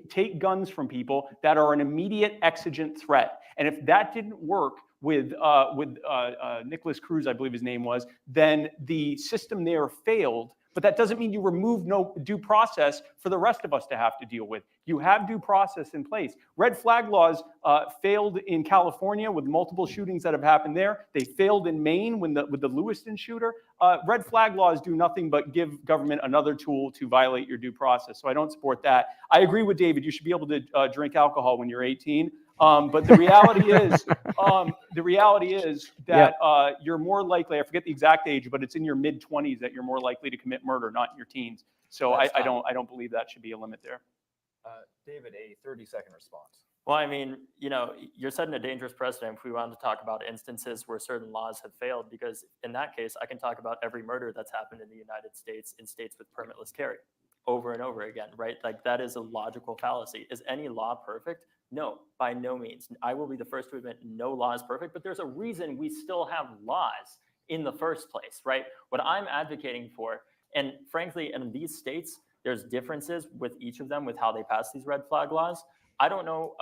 take guns from people that are an immediate exigent threat. And if that didn't work with Nicholas Cruz, I believe his name was, then the system there failed But that doesn't mean you remove no due process for the rest of us to have to deal with. You have due process in place. Red flag laws failed in California with multiple shootings that have happened there. They failed in Maine with the Lewiston shooter. Red flag laws do nothing but give government another tool to violate your due process. So I don't support that. I agree with David. You should be able to drink alcohol when you're 18. But the reality is that you're more likely, I forget the exact age, but it's in your mid-20s that you're more likely to commit murder, not in your teens. So I don't believe that should be a limit there. David, a 30-second response. Well, I mean, you're setting a dangerous precedent if we wanted to talk about instances where certain laws have failed, because in that case, I can talk about every murder that's happened in the United States in states with permitless carry over and over again, right? Like, that is a logical fallacy. Is any law perfect? No, by no means. I will be the first to admit no law is perfect, but there's a reason we still have laws in the first place, right? What I'm advocating for, and frankly, in these states, there's differences with each of them with how they pass these red flag laws. I don't know,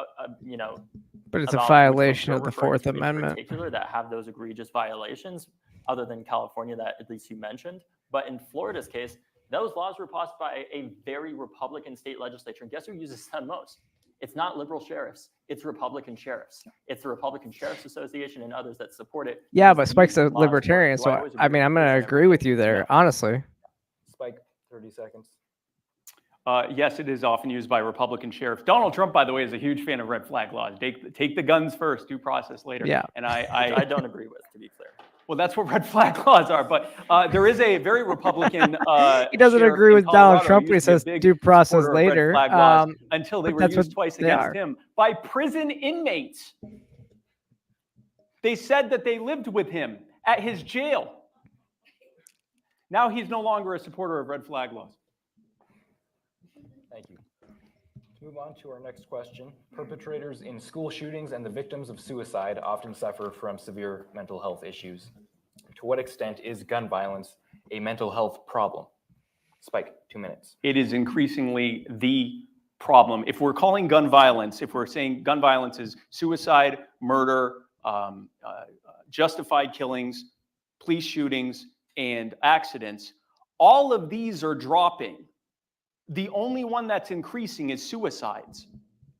But it's a about which ones violation you're of the referring Fourth to in Amendment. particular that have those egregious violations, other than California that at least you mentioned. But in Florida's case, those laws were passed by a very Republican state legislature. And guess who uses them most? It's not liberal sheriffs. It's Republican sheriffs. It's the Republican Sheriffs Association and others that support it. Yeah, because but Spike's these a laws work. libertarian, Do so always I mean, I'm with going to this? agree with you there, honestly. Spike, 30 seconds. Yes, it is often used by Republican sheriffs. Donald Trump, by the way, is a huge fan of red flag laws. Take the guns first, due process later. Yeah. And I don't agree with, to be clear. well, that's what red flag laws are. But there is a very Republican. He doesn't sheriff agree in with Donald Colorado Trump who when he used to be a says big due process supporter of red later. flag laws until they but were that's used what twice they against are. him by prison inmates. They said that they lived with him at his jail. Now he's no longer a supporter of red flag laws. Thank you. To move on to our next question, perpetrators in school shootings and the victims of suicide often suffer from severe mental health issues. To what extent is gun violence a mental health problem? Spike, 2 minutes. It is increasingly the problem. If we're calling gun violence, if we're saying gun violence is suicide, murder, justified killings, police shootings, and accidents, all of these are dropping. The only one that's increasing is suicides.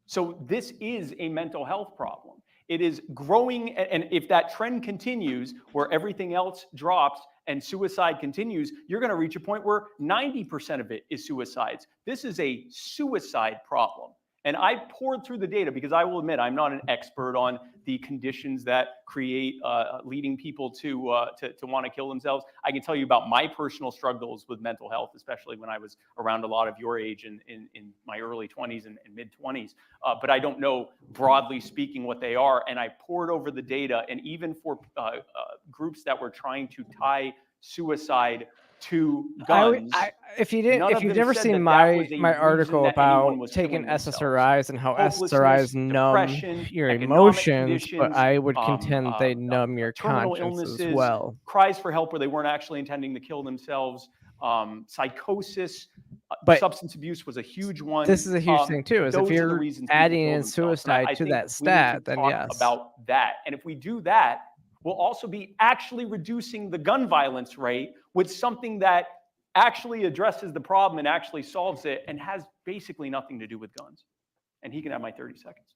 So this is a mental health problem. It is growing, and if that trend continues, where everything else drops and suicide continues, you're going to reach a point where 90% of it is suicides. This is a suicide problem. And I poured through the data because I will admit I'm not an expert on the conditions that create leading people to want to kill themselves. I can tell you about my personal struggles with mental health, especially when I was around a lot of your age in my early 20s and mid 20s. But I don't know, broadly speaking, what they are. And I poured over the data, and even for groups that were trying to tie suicide to guns. If you've none of never them said seen that my was a my reason article that anyone about was taking killing themselves. SSRIs and how Hopelessness, SSRIs numb depression, your economic emotions, but conditions, I would contend they numb your terminal conscience as illnesses, well. cries for help where they weren't actually intending to kill themselves, psychosis, But substance abuse was a huge one. This is a huge thing too, is if those are the you're reasons people adding kill in themselves. And I suicide to think that we need to stat, then talk yes. about that. And if we do that, we'll also be actually reducing the gun violence rate with something that actually addresses the problem and actually solves it and has basically nothing to do with guns. And he can have my 30 seconds.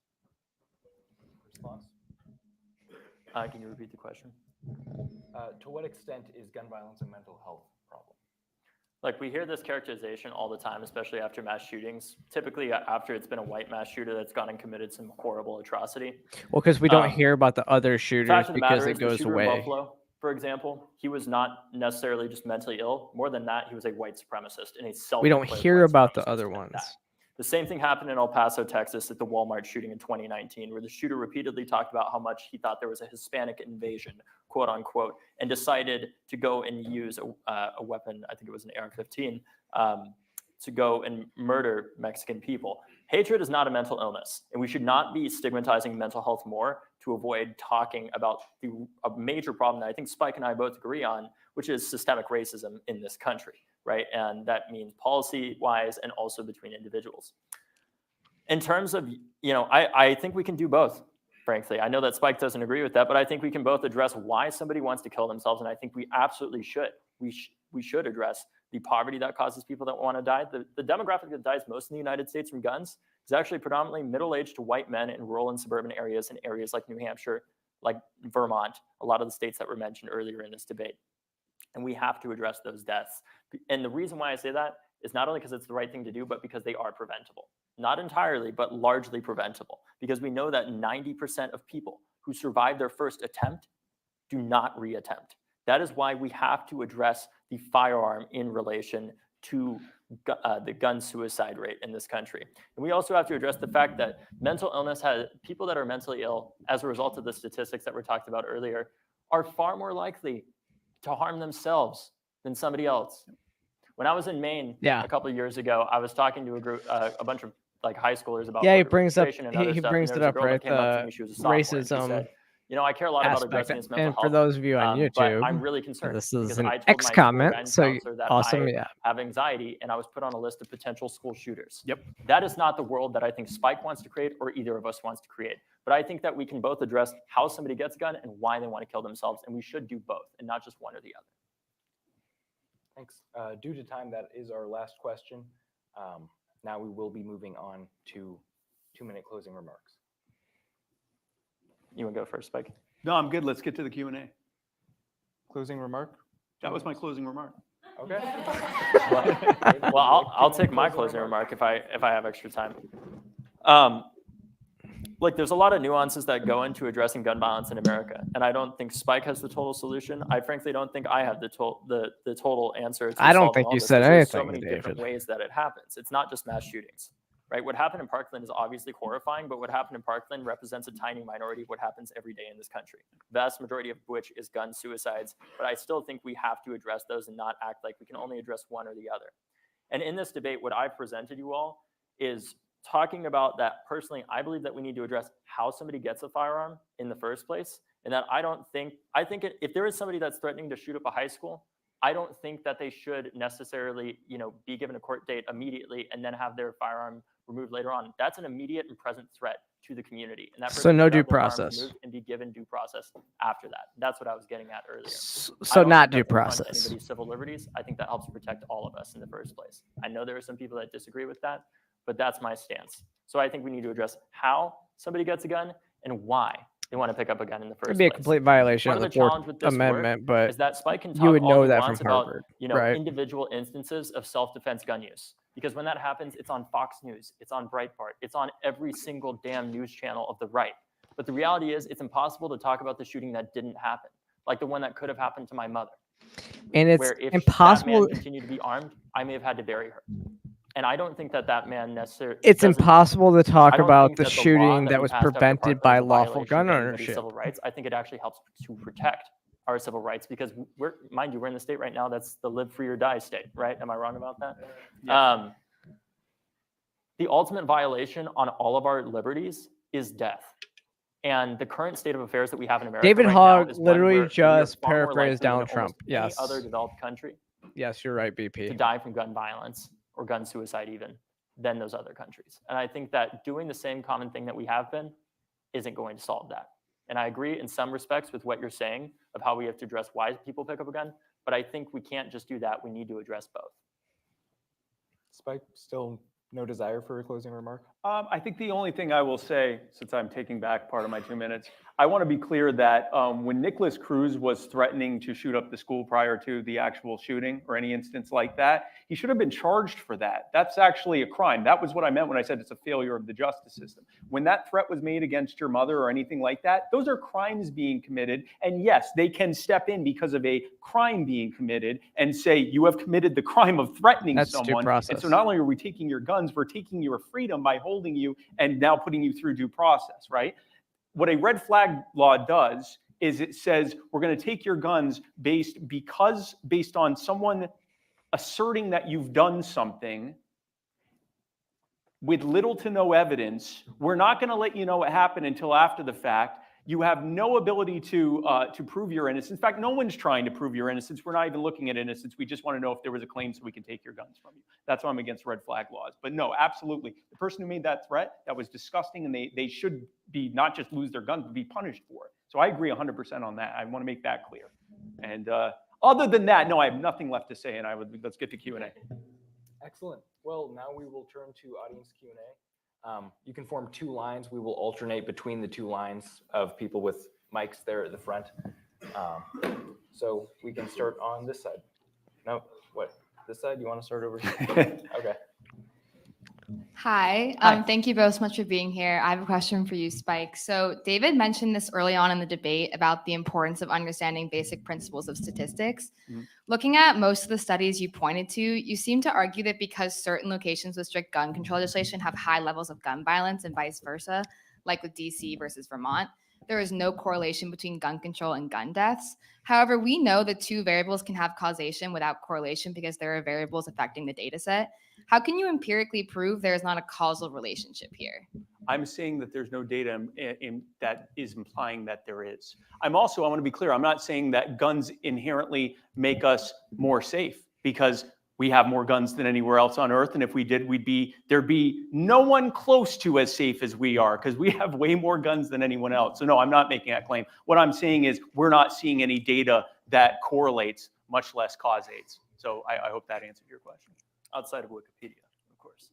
Response? Can you repeat the question? To what extent is gun violence a mental health problem? Like, we hear this characterization all the time, especially after mass shootings, typically after it's been a white mass shooter that's gone and committed some horrible atrocity. Well, because we don't hear about the other shooters Fact of the because matter it is, the goes shooter in away. Buffalo, for example, he was not necessarily just mentally ill. More than that, he was a white supremacist and a self. We don't hear about the other ones. The same thing happened in El Paso, Texas at the Walmart shooting in 2019, where the shooter repeatedly talked about how much he thought there was a Hispanic invasion, quote unquote, and decided to go and use a weapon, I think it was an AR-15, to go and murder Mexican people. Hatred is not a mental illness, and we should not be stigmatizing mental health more to avoid talking about a major problem that I think Spike and I both agree on, which is systemic racism in this country, right? And that means policy-wise and also between individuals. In terms of, I think we can do both, frankly. I know that Spike doesn't agree with that, but I think we can both address why somebody wants to kill themselves, and I think we absolutely should. We should address the poverty that causes people that want to die. The demographic that dies most in the United States from guns is actually predominantly middle-aged to white men in rural and suburban areas, in areas like New Hampshire, like Vermont, a lot of the states that were mentioned earlier in this debate. And we have to address those deaths. And the reason why I say that is not only because it's the right thing to do, but because they are preventable. Not entirely, but largely preventable. Because we know that 90% of people who survive their first attempt do not reattempt. That is why we have to address the firearm in relation to the gun suicide rate in this country. And we also have to address the fact that mental illness people that are mentally ill as a result of the statistics that were talked about earlier are far more likely to harm themselves than somebody else. When I was in Maine a couple of years ago, I was talking to a group, a bunch of like high schoolers about he brings up registration and other he stuff, brings and it there was a up, girl that right? came up to me, she was a sophomore, and she Racism said, you know, I care a lot about aspect. addressing this mental And health. for those of you on But YouTube, I'm really concerned. this is because an I told X my school comment, guidance so counselor that awesome, I have anxiety, and I was put on a list of potential school shooters. Yep. That is not the world that I think Spike wants to create, or either of us wants to create. But I think that we can both address how somebody gets a gun and why they want to kill themselves, and we should do both, and not just one or the other. Thanks. Due to time, that is our last question. Now we will be moving on to 2-minute closing remarks. You want to go first, Spike? No, I'm good. Let's get to the Q&A. Closing remark? That was my closing remark. Okay. Well, I'll take my closing remark if I have extra time. Like, there's a lot of nuances that go into addressing gun violence in America, and I don't think Spike has the total solution. I frankly don't think I have the total answer. To I don't solving think all you this, said because there's so anything, many different David. ways that it happens. It's not just mass shootings, right? What happened in Parkland is obviously horrifying, but what happened in Parkland represents a tiny minority of what happens every day in this country. Vast majority of which is gun suicides. But I still think we have to address those and not act like we can only address one or the other. And in this debate, what I've presented you all is talking about that personally, I believe that we need to address how somebody gets a firearm in the first place. And that I think if there is somebody that's threatening to shoot up a high school, I don't think that they should necessarily, be given a court date immediately and then have their firearm removed later on. That's an immediate and present threat to the community. And that So person no should due have their firearms process. removed and be given due process after that. That's what I was getting at earlier. So I don't not think due that infringes process. anybody's civil liberties. I think that helps protect all of us in the first place. I know there are some people that disagree with that, but that's my stance. So I think we need to address how somebody gets a gun and why they want to pick up a gun in the first It'd be a place. complete violation Part of of the the Fourth challenge with this Amendment, work but is that Spike can talk you would all know he that wants from about, Harvard, right? individual instances of self-defense gun use. Because when that happens, it's on Fox News, it's on Breitbart, it's on every single damn news channel of the right. But the reality is, it's impossible to talk about the shooting that didn't happen, like the one that could have happened to my mother. And it's where if impossible. that man continued to be armed, I may have had to bury her. And I don't think that man necessarily. It's impossible to talk I don't about think the that law shooting that that we was passed after prevented Parkland by is a lawful violation gun of anybody's ownership. Civil rights. I think it actually helps to protect our civil rights because we're in the state right now that's the live free or die state, right? Am I wrong about that? Yeah. The ultimate violation on all of our liberties is death. And the current state of affairs that we have in America David right Hogg now is one literally where we are just far more paraphrased likely than Donald almost Trump. Yes. Any other developed country Yes, you're right, to BP. die from gun violence or gun suicide even than those other countries. And I think that doing the same common thing that we have been isn't going to solve that. And I agree in some respects with what you're saying of how we have to address why people pick up a gun, but I think we can't just do that. We need to address both. Spike, still no desire for a closing remark? I think the only thing I will say, since I'm taking back part of my 2 minutes, I want to be clear that when Nicholas Cruz was threatening to shoot up the school prior to the actual shooting or any instance like that, he should have been charged for that. That's actually a crime. That was what I meant when I said it's a failure of the justice system. When that threat was made against your mother or anything like that, those are crimes being committed. And yes, they can step in because of a crime being committed and say, you have committed the crime of threatening That's due someone. process. And so not only are we taking your guns, we're taking your freedom by holding you and now putting you through due process, right? What a red flag law does is it says we're going to take your guns based on someone asserting that you've done something with little to no evidence. We're not going to let you know what happened until after the fact. You have no ability to prove your innocence. In fact, no one's trying to prove your innocence. We're not even looking at innocence. We just want to know if there was a claim so we can take your guns from you. That's why I'm against red flag laws. But no, absolutely. The person who made that threat, that was disgusting, and they should be not just lose their guns, but be punished for it. So I agree 100% on that. I want to make that clear. And Other than that, no, I have nothing left to say, and let's get to Q&A. Excellent. Well, now we will turn to audience Q&A. You can form two lines. We will alternate between the two lines of people with mics there at the front. So we can start on this side. No, what? This side? You want to start over here? Okay. Hi. Hi. Thank you both so much for being here. I have a question for you, Spike. So David mentioned this early on in the debate about the importance of understanding basic principles of statistics. Mhm. Looking at most of the studies you pointed to, you seem to argue that because certain locations with strict gun control legislation have high levels of gun violence and vice versa, like with DC versus Vermont, there is no correlation between gun control and gun deaths. However, we know that two variables can have causation without correlation because there are variables affecting the data set. How can you empirically prove there is not a causal relationship here? I'm saying that there's no data that is implying that there is. I want to be clear, I'm not saying that guns inherently make us more safe, because we have more guns than anywhere else on earth. And if we did, there'd be no one close to as safe as we are, because we have way more guns than anyone else. So no, I'm not making that claim. What I'm saying is we're not seeing any data that correlates, much less causates. So I hope that answered your question. Outside of Wikipedia, of course.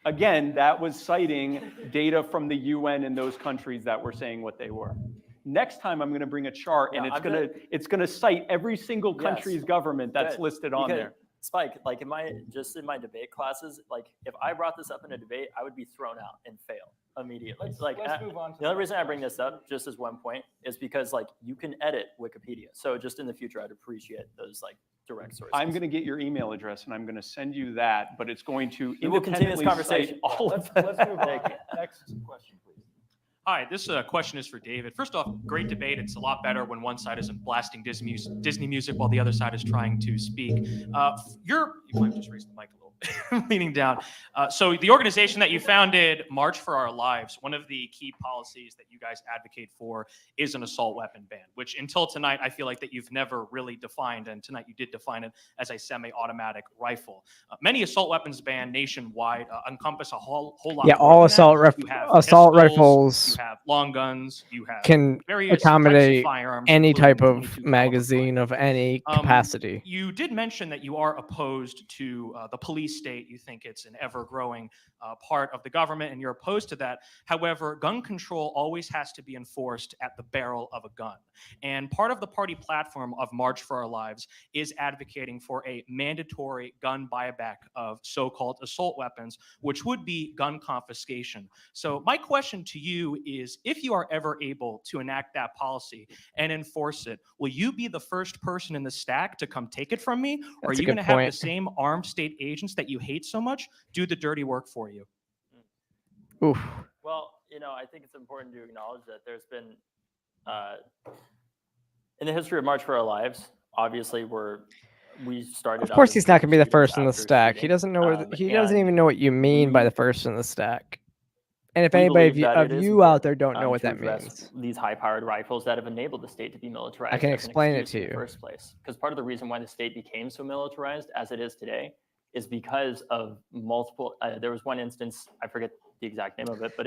Again, that was citing data from the UN and those countries that were saying what they were. Next time I'm going to bring a chart, and it's going to cite every single country's government that's listed on there. Spike, like in my debate classes, like if I brought this up in a debate, I would be thrown out and fail immediately. Let's move on to the only reason I bring this up, just as one point, is because like you can edit Wikipedia. So just in the future, I'd appreciate those like direct sources. I'm going to get your email address and I'm going to send you that, but it's going to We will continue this conversation. Let's move on. Next question, please. Hi, this question is for David. First off, great debate. It's a lot better when one side isn't blasting Disney music while the other side is trying to speak. You might just raise the mic a little bit, leaning down. So the organization that you founded, March for Our Lives, one of the key policies that you guys advocate for is an assault weapon ban, which until tonight, I feel like that you've never really defined. And tonight you did define it as a semi-automatic rifle. Many assault weapons banned nationwide encompass a whole lot. Yeah, all assault rifles you have long guns, you have can various accommodate types of firearms, any type including of 22 caliber magazine of any capacity. You did mention that you are opposed to the police state. You think it's an ever-growing part of the government, and you're opposed to that. However, gun control always has to be enforced at the barrel of a gun. And part of the party platform of March for Our Lives is advocating for a mandatory gun buyback of so-called assault weapons, which would be gun confiscation. So my question to you is, if you are ever able to enact that policy and enforce it, will you be the first person in the stack to come take it from me? Or are you going to have the same armed state agents that you hate so much do the dirty work for you? Oof. Well, I think it's important to acknowledge that there's been, in the history of March for Our Lives, obviously we started. Of course, he's not going to be the first in the after stack. shooting. He doesn't know. He and doesn't even know what you mean by the first in the stack. And if we anybody believe that of it is you out important, there don't know what to that address means, these high-powered rifles that have enabled the state to be militarized. I can as an explain it excuse to in the you. first place. Because part of the reason why the state became so militarized as it is today is because of multiple. There was one instance, I forget the exact name of it, but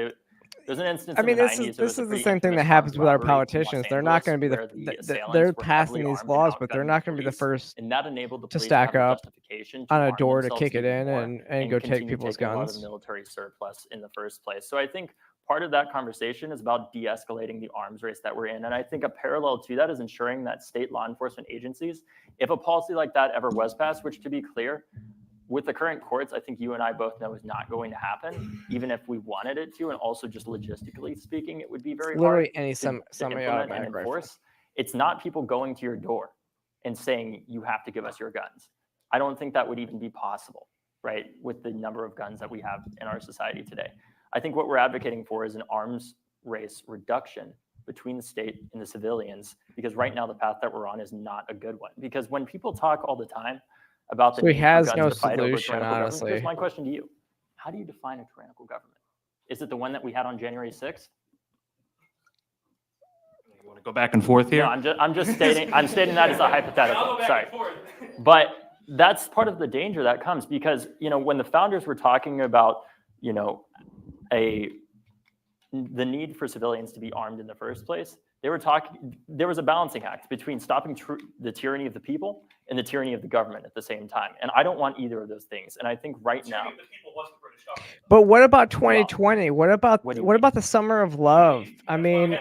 there's an instance. I mean, in the this 90s, is the pretty same thing that infamous happens armed with our robbery in Los politicians. They're not going to be Angeles, where the assailants they're were passing heavily these armed laws, and but they're outgunned not going to be the police, first and that enabled the to police stack have a up justification to on a arm door to themselves kick it even in more and go take continue people's taking a lot of guns. the military surplus in the first place. So I think part of that conversation is about de-escalating the arms race that we're in. And I think a parallel to that is ensuring that state law enforcement agencies, if a policy like that ever was passed, which to be clear, with the current courts, I think you and I both know is not going to happen, even if we wanted it to. And also just logistically speaking, it would be very Literally hard any to implement and semi-automatic rifle. enforce. It's not people going to your door and saying, you have to give us your guns. I don't think that would even be possible, right? With the number of guns that we have in our society today. I think what we're advocating for is an arms race reduction between the state and the civilians, because right now the path that we're on is not a good one. Because when people talk all the time about the So he need for has guns no to fight over solution, tyrannical government, honestly. here's my question to you. How do you define a tyrannical government? Is it the one that we had on January 6th? You want to go back and forth here? No, I'm just stating that as a hypothetical. Sorry. But that's part of the danger that comes because, when the founders were talking about, a the need for civilians to be armed in the first place, they were talking, there was a balancing act between stopping the tyranny of the people and the tyranny of the government at the same time. And I don't want either of those things. And I think right now, But what about 2020? What about what do you what mean? about the summer of love? I mean,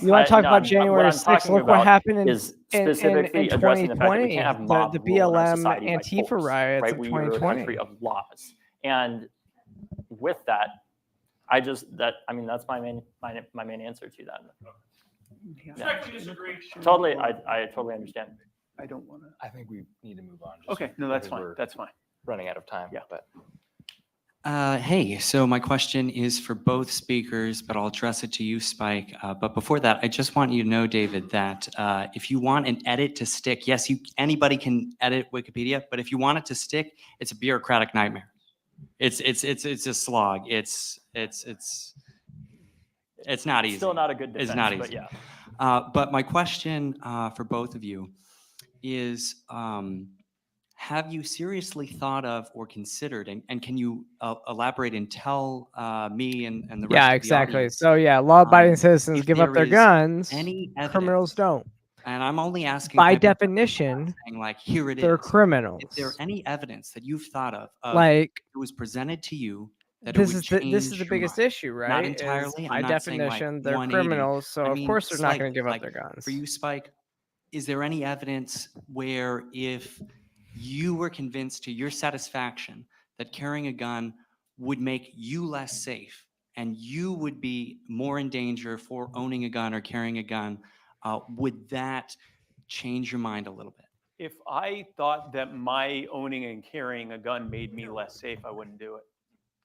you want to talk no, about what January I'm 6th? talking Look what about happened in is in specifically addressing the fact that we 2020. can't have mob The rule in our BLM society by Antifa force, riots right? of We are a 2020. country of laws. And with that, that's my main answer to that. Respectfully disagree. Totally, I totally understand. I don't want to. I think we need to move on. just Okay, no, that's because fine. we're That's fine. running out of time. Yeah. But Hey, so my question is for both speakers, but I'll address it to you, Spike. But before that, I just want you to know, David, that if you want an edit to stick, yes, anybody can edit Wikipedia, but if you want it to stick, it's a bureaucratic nightmare. It's a slog. It's not easy. Still not a good defense, It's not but easy. yeah. But my question for both of you is, have you seriously thought of or considered, and can you elaborate and tell me and the rest Yeah, of the exactly. audience, So yeah, law-abiding citizens if give up there their is guns. any Criminals evidence, don't. and I'm only asking By hypothetically, I'm not definition, saying like here it they're is. criminals. Is there any evidence that you've thought of Like it was presented to you that this it would is the change your biggest mind? issue, right? Not is entirely. by I'm not saying like definition, they're 180. criminals, so I of mean, course they're not going to slightly, give up like, their guns. For you, Spike, is there any evidence where if you were convinced to your satisfaction that carrying a gun would make you less safe and you would be more in danger for owning a gun or carrying a gun, would that change your mind a little bit? If I thought that my owning and carrying a gun made me less safe, I wouldn't do it.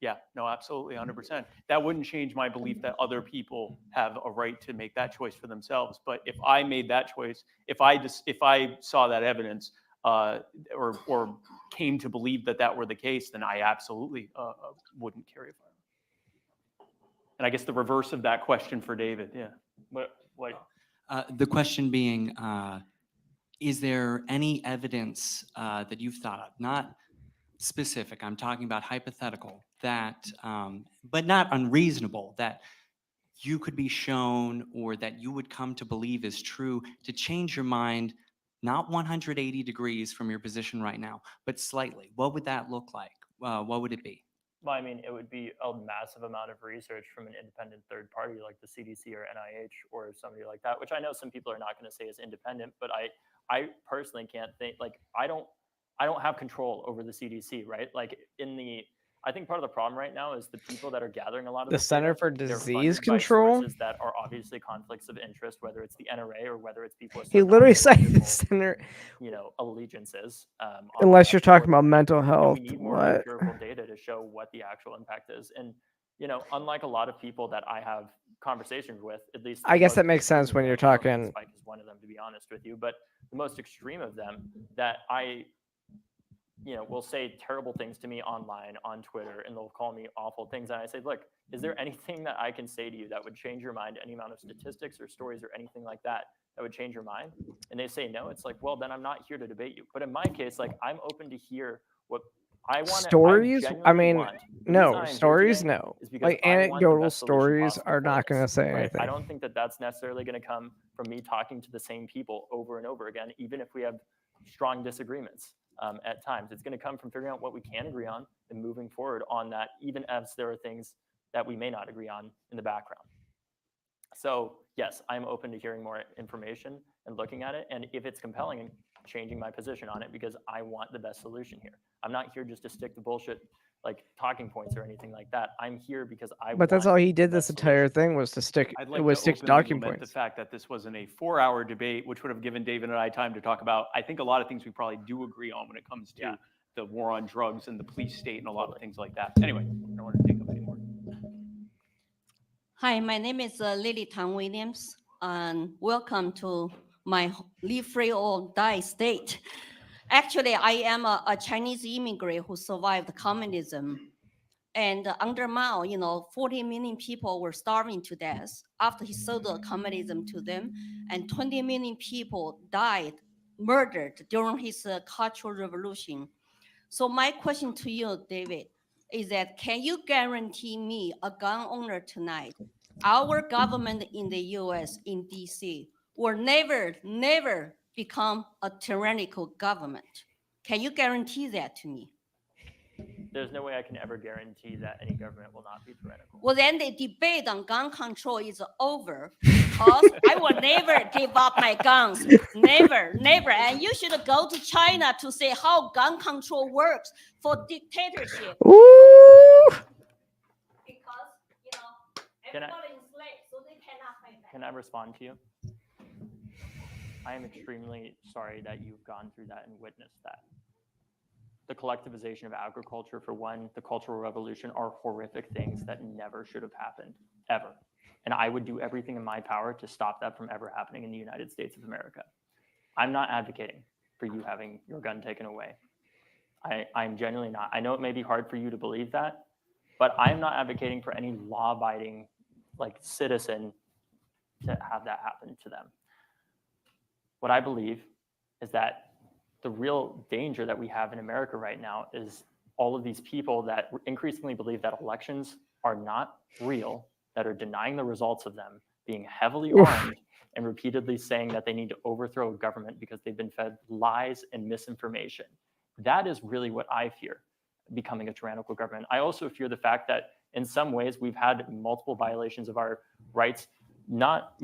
Yeah, no, absolutely, 100%. That wouldn't change my belief that other people have a right to make that choice for themselves. But if I made that choice, if I saw that evidence or came to believe that that were the case, then I absolutely wouldn't carry a firearm. And I guess the reverse of that question for David, yeah. The question being, is there any evidence that you've thought of, not specific, I'm talking about hypothetical, that, but not unreasonable, that you could be shown or that you would come to believe is true to change your mind, not 180 degrees from your position right now, but slightly? What would that look like? What would it be? Well, I mean, it would be a massive amount of research from an independent third party like the CDC or NIH or somebody like that, which I know some people are not going to say is independent, but I personally can't think, like, I don't have control over the CDC, right? Like I think part of the problem right now is the people that are gathering a lot of The this Center data, for they're Disease funded by Control? sources that are obviously conflicts of interest, whether it's the NRA or whether it's people with He certain literally cited the ideological, center, allegiances. On the unless you're left or talking about mental and health. we need more What? empirical data to show what the actual impact is. And unlike a lot of people that I have conversations with, at least I the guess most that makes sense extreme when of you're them, I don't think talking. Spike is one of them, to be honest with you, but the most extreme of them that I will say terrible things to me online on Twitter, and they'll call me awful things. And I say, look, is there anything that I can say to you that would change your mind? Any amount of statistics or stories or anything like that would change your mind? And they say no. It's like, well, then I'm not here to debate you. But in my case, like, I'm open to hear what I want. Stories? I mean, no, stories, no. Like anecdotal stories are not going to say right? anything. I don't think that that's necessarily going to come from me talking to the same people over and over again, even if we have strong disagreements. At times, it's going to come from figuring out what we can agree on and moving forward on that, even as there are things that we may not agree on in the background. So yes, I'm open to hearing more information and looking at it, and if it's compelling, and changing my position on it because I want the best solution here. I'm not here just to stick to bullshit like talking points or anything like that. I'm here because But that's all he did the this best entire solution. thing was to stick. I'd It like was to stick to openly talking lament points. the fact that this wasn't a 4-hour debate, which would have given David and I time to talk about, I think, a lot of things we probably do agree on when it comes to the war on drugs and the police state and a lot of things like that. Anyway, I don't want to take up any more. Hi, my name is Lily Tan Williams, and welcome to my Live Free or Die state. Actually, I am a Chinese immigrant who survived communism. And under Mao, 40 million people were starving to death after he sold communism to them, and 20 million people died, murdered during his Cultural Revolution. So my question to you, David, is that can you guarantee me, a gun owner tonight, our government in the US, in DC, will never become a tyrannical government? Can you guarantee that to me? There's no way I can ever guarantee that any government will not be tyrannical. Well, then the debate on gun control is over because I will never give up my guns. Never. And you should go to China to see how gun control works for dictatorship. Ooh. Because, Can I- everybody is enslaved, so they cannot fight back. Can I respond to you? I am extremely sorry that you've gone through that and witnessed that. The collectivization of agriculture, for one, the Cultural Revolution are horrific things that never should have happened, ever. And I would do everything in my power to stop that from ever happening in the United States of America. I'm not advocating for you having your gun taken away. I'm genuinely not. I know it may be hard for you to believe that, but I'm not advocating for any law-abiding citizen to have that happen to them. What I believe is that the real danger that we have in America right now is all of these people that increasingly believe that elections are not real, that are denying the results of them, being heavily armed, and repeatedly saying that they need to overthrow a government because they've been fed lies and misinformation. That is really what I fear, becoming a tyrannical government. I also fear the fact that in some ways we've had multiple violations of our rights, not,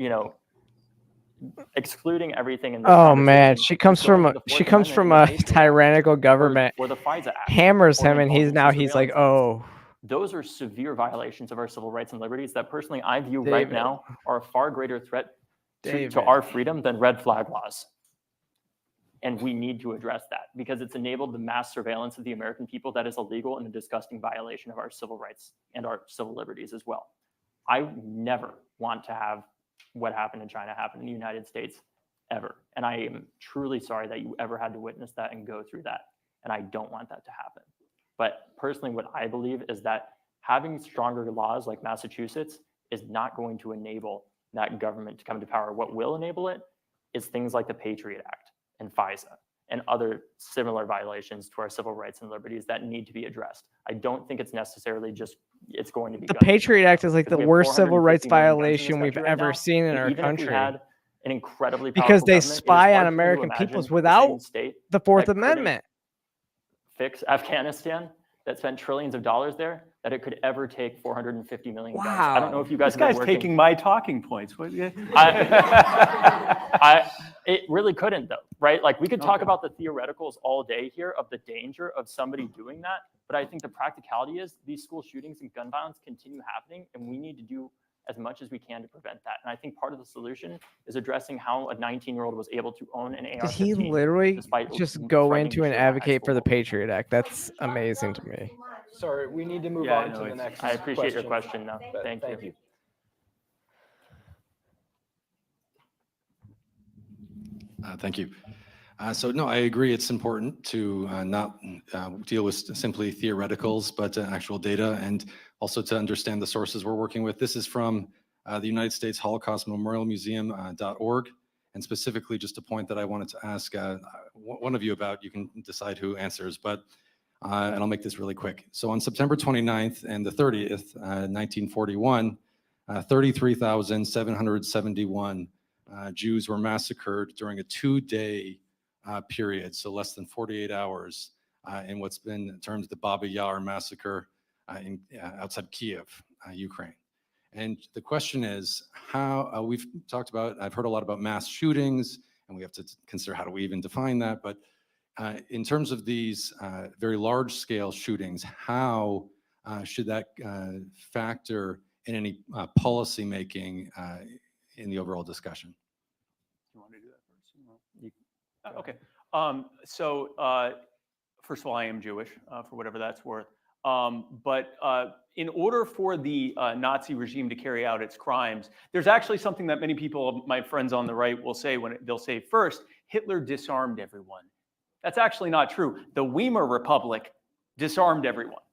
excluding everything in this Oh man, conversation, she comes going from to the she Fourth comes Amendment from and a the Patriot Act, tyrannical government, or the FISA Act, hammers or him, and he's intelligence like, surveillance oh, those are severe violations of our civil rights and liberties that personally I view right David. now are a far greater threat to David. our freedom than red flag laws. And we need to address that because it's enabled the mass surveillance of the American people that is illegal and a disgusting violation of our civil rights and our civil liberties as well. I never want to have what happened in China happen in the United States ever. And I am truly sorry that you ever had to witness that and go through that. And I don't want that to happen. But personally, what I believe is that having stronger laws like Massachusetts is not going to enable that government to come to power. What will enable it is things like the Patriot Act and FISA and other similar violations to our civil rights and liberties that need to be addressed. I don't think it's necessarily just, it's going to be the gun Patriot Act is like the because we have worst civil rights 450 million guns in this violation we've country right ever now, seen in and our even if we country had an incredibly because powerful they government, it is spy hard on for me to American imagine peoples the without same state the Fourth that couldn't Amendment. fix Afghanistan, that spent trillions of dollars there, that it could ever take 450 million guns. I don't know if you guys This guy's have been taking my talking points. What- it really couldn't though, right? Like we could talk about the theoreticals all day here of the danger of somebody doing that, but I think the practicality is these school shootings and gun violence continue happening, and we need to do as much as we can to prevent that. And I think part of the solution is addressing how a 19-year-old was able to own an AR-15. Did he literally despite just go threatening into to and shoot a high advocate for the school. Patriot Act? That's amazing to me. Sorry, we need to move Yeah, on no, to the it's- next I appreciate your question. question, though. But Thank you. Thank you. So no, I agree. It's important to not deal with simply theoreticals, but actual data, and also to understand the sources we're working with. This is from the United States Holocaust Memorial Museum.org, and specifically just a point that I wanted to ask one of you about. You can decide who answers, but and I'll make this really quick. So on September 29th and the 30th, 1941, 33,771 Jews were massacred during a 2-day period, so less than 48 hours, in what's been termed the Baba Yar massacre outside Kiev, Ukraine. And the question is how we've talked about, I've heard a lot about mass shootings, and we have to consider how do we even define that, but in terms of these very large scale shootings, how should that factor in any policy making in the overall discussion? You want to do that first? Okay. First of all, I am Jewish, for whatever that's worth. But in order for the Nazi regime to carry out its crimes, there's actually something that many people, my friends on the right, will say they'll say, first, Hitler disarmed everyone. That's actually not true. The Weimar Republic disarmed everyone.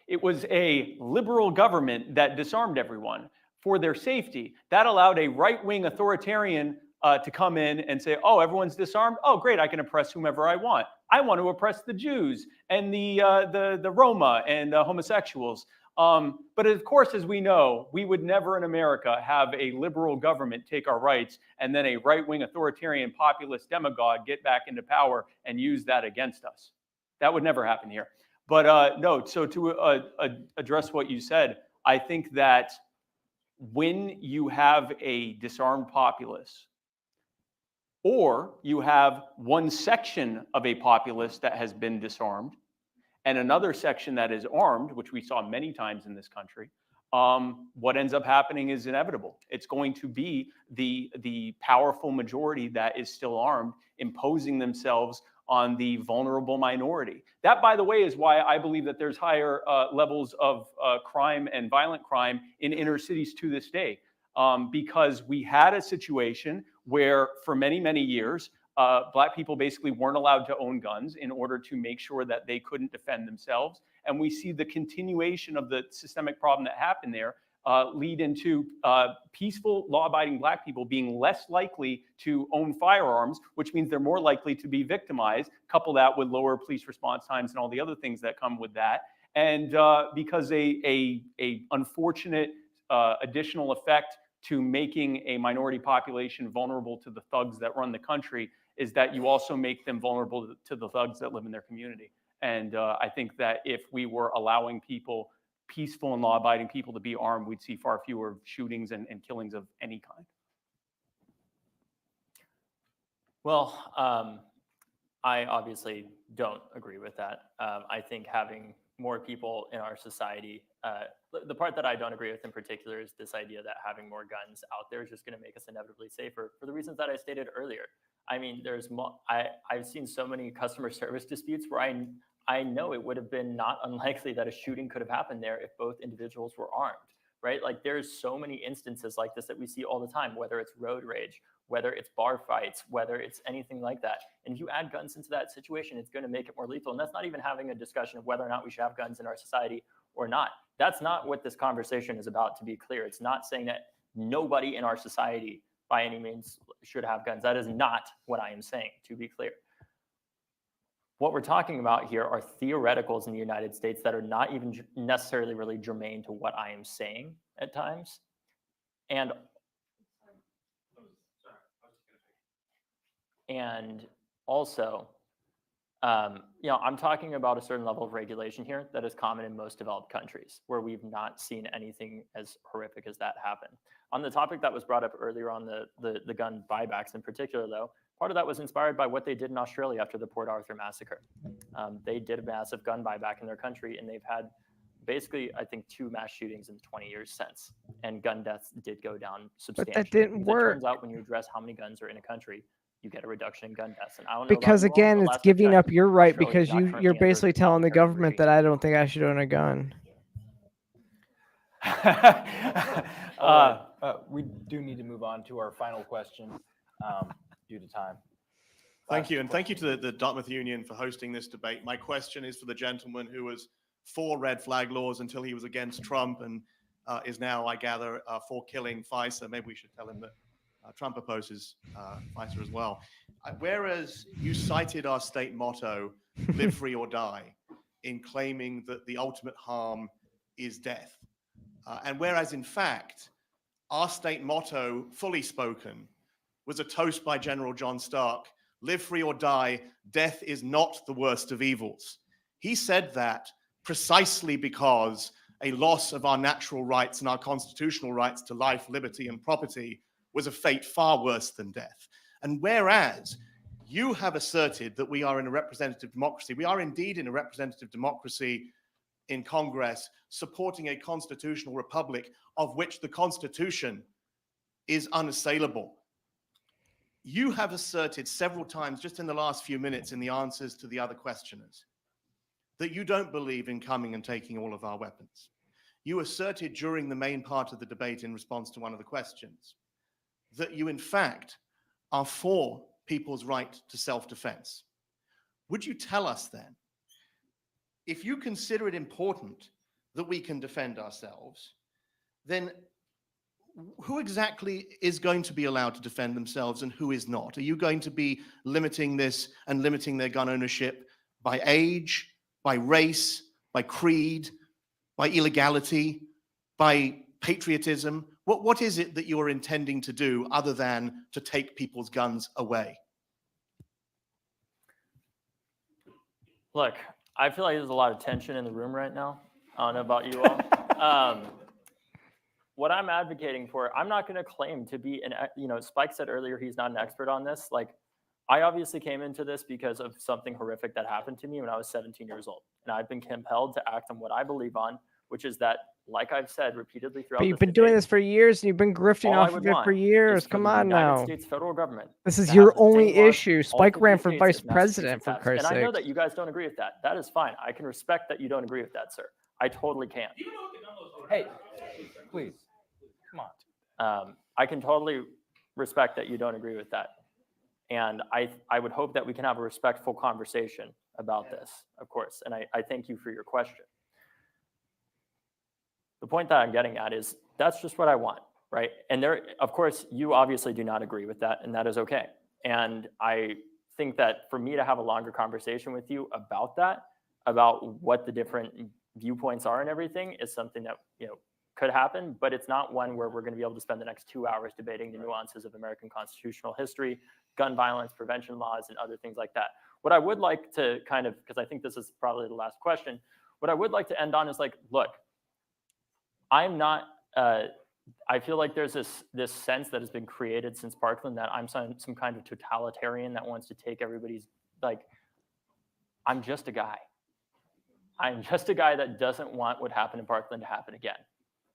It was a liberal government that disarmed everyone for their safety. That allowed a right-wing authoritarian to come in and say, oh, everyone's disarmed? Oh, great, I can oppress whomever I want. I want to oppress the Jews and the Roma and homosexuals. But of course, as we know, we would never in America have a liberal government take our rights and then a right-wing authoritarian populist demagogue get back into power and use that against us. That would never happen here. But no, so to address what you said, I think that when you have a disarmed populace, or you have one section of a populace that has been disarmed, and another section that is armed, which we saw many times in this country, what ends up happening is inevitable. It's going to be the powerful majority that is still armed imposing themselves on the vulnerable minority. That, by the way, is why I believe that there's higher levels of crime and violent crime in inner cities to this day, because we had a situation where for many, many years, Black people basically weren't allowed to own guns in order to make sure that they couldn't defend themselves. And we see the continuation of the systemic problem that happened there lead into peaceful, law-abiding Black people being less likely to own firearms, which means they're more likely to be victimized. Couple that with lower police response times and all the other things that come with that. And because a unfortunate additional effect to making a minority population vulnerable to the thugs that run the country is that you also make them vulnerable to the thugs that live in their community. And I think that if we were allowing people, peaceful and law-abiding people, to be armed, we'd see far fewer shootings and killings of any kind. Well, I obviously don't agree with that. I think having more people in our society, the part that I don't agree with in particular is this idea that having more guns out there is just going to make us inevitably safer for the reasons that I stated earlier. I mean, I've seen so many customer service disputes where I know it would have been not unlikely that a shooting could have happened there if both individuals were armed, right? Like there's so many instances like this that we see all the time, whether it's road rage, whether it's bar fights, whether it's anything like that. And if you add guns into that situation, it's going to make it more lethal. And that's not even having a discussion of whether or not we should have guns in our society or not. That's not what this conversation is about, to be clear. It's not saying that nobody in our society by any means should have guns. That is not what I am saying, to be clear. What we're talking about here are theoreticals in the United States that are not even necessarily really germane to what I am saying at times. And also, I'm talking about a certain level of regulation here that is common in most developed countries where we've not seen anything as horrific as that happen. On the topic that was brought up earlier on the gun buybacks in particular, though, part of that was inspired by what they did in Australia after the Port Arthur massacre. They did a massive gun buyback in their country, and they've had basically, I think, 2 mass shootings in 20 years since. And gun deaths did go down substantially. But that didn't work. It turns out when you address how many guns are in a country, you get a reduction in gun deaths. And I don't know Because about you all, again, but it's last I giving checked, up your right Australia because is not currently you're under basically telling the military government regime. that I don't think I should own a gun. We do need to move on to our final question due to time. Thank you, and thank you to the Dartmouth Union for hosting this debate. My question is for the gentleman who was for red flag laws until he was against Trump and is now, I gather, for killing FISA. Maybe we should tell him that Trump opposes FISA as well. Whereas you cited our state motto, live free or die, in claiming that the ultimate harm is death. And whereas, in fact, our state motto, fully spoken, was a toast by General John Stark, live free or die, death is not the worst of evils. He said that precisely because a loss of our natural rights and our constitutional rights to life, liberty, and property was a fate far worse than death. And whereas you have asserted that we are in a representative democracy, we are indeed in a representative democracy in Congress, supporting a constitutional republic of which the Constitution is unassailable. You have asserted several times just in the last few minutes in the answers to the other questioners that you don't believe in coming and taking all of our weapons. You asserted during the main part of the debate in response to one of the questions that you, in fact, are for people's right to self-defense. Would you tell us then, if you consider it important that we can defend ourselves, then who exactly is going to be allowed to defend themselves and who is not? Are you going to be limiting this and limiting their gun ownership by age, by race, by creed, by illegality, by patriotism? What is it that you're intending to do other than to take people's guns away? Look, I feel like there's a lot of tension in the room right now. I don't know about you all. What I'm advocating for, I'm not going to claim to be Spike said earlier he's not an expert on this. Like, I obviously came into this because of something horrific that happened to me when I was 17 years old. And I've been compelled to act on what I believe on, which is that, like I've said repeatedly throughout But this you've been debate, doing this for years, and you've been grifting all I off would of it want for years. is for Come the on United now. States federal government This to is have your the same only laws issue. all Spike 50 ran for states vice that Massachusetts president, for has. Christ's And I know sake. that you guys don't agree with that. That is fine. I can respect that you don't agree with that, sir. I totally can. Hey, please, come on. I can totally respect that you don't agree with that. And I would hope that we can have a respectful conversation about this, of course. And I thank you for your question. The point that I'm getting at is that's just what I want, right? And there, of course, you obviously do not agree with that, and that is okay. And I think that for me to have a longer conversation with you about that, about what the different viewpoints are and everything, is something that could happen, but it's not one where we're going to be able to spend the next 2 hours debating the nuances of American constitutional history, gun violence prevention laws, and other things like that. What I would like to kind of, because I think this is probably the last question, what I would like to end on is like, look, I'm not, I feel like there's this sense that has been created since Parkland that I'm some kind of totalitarian that wants to take everybody's, like, I'm just a guy. I'm just a guy that doesn't want what happened in Parkland to happen again.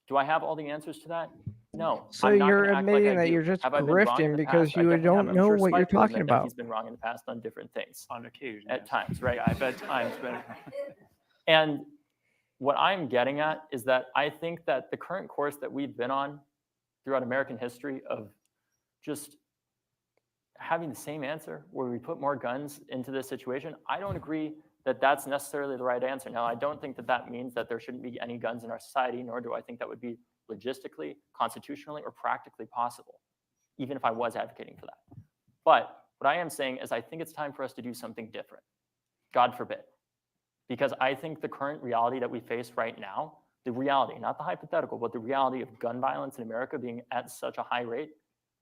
Do I have all the answers to that? No. So I'm not you're gonna act like admitting I that do. you're just Have I been wrong in grifting the because past? I you definitely don't have. I'm know sure what you're Spike will talking admit that about. He's been wrong in the past on different things. On occasion. At yes. times, right? I've had times, but And what I'm getting at is that I think that the current course that we've been on throughout American history of just having the same answer where we put more guns into this situation, I don't agree that that's necessarily the right answer. Now, I don't think that that means that there shouldn't be any guns in our society, nor do I think that would be logistically, constitutionally, or practically possible, even if I was advocating for that. But what I am saying is I think it's time for us to do something different. God forbid. Because I think the current reality that we face right now, the reality, not the hypothetical, but the reality of gun violence in America being at such a high rate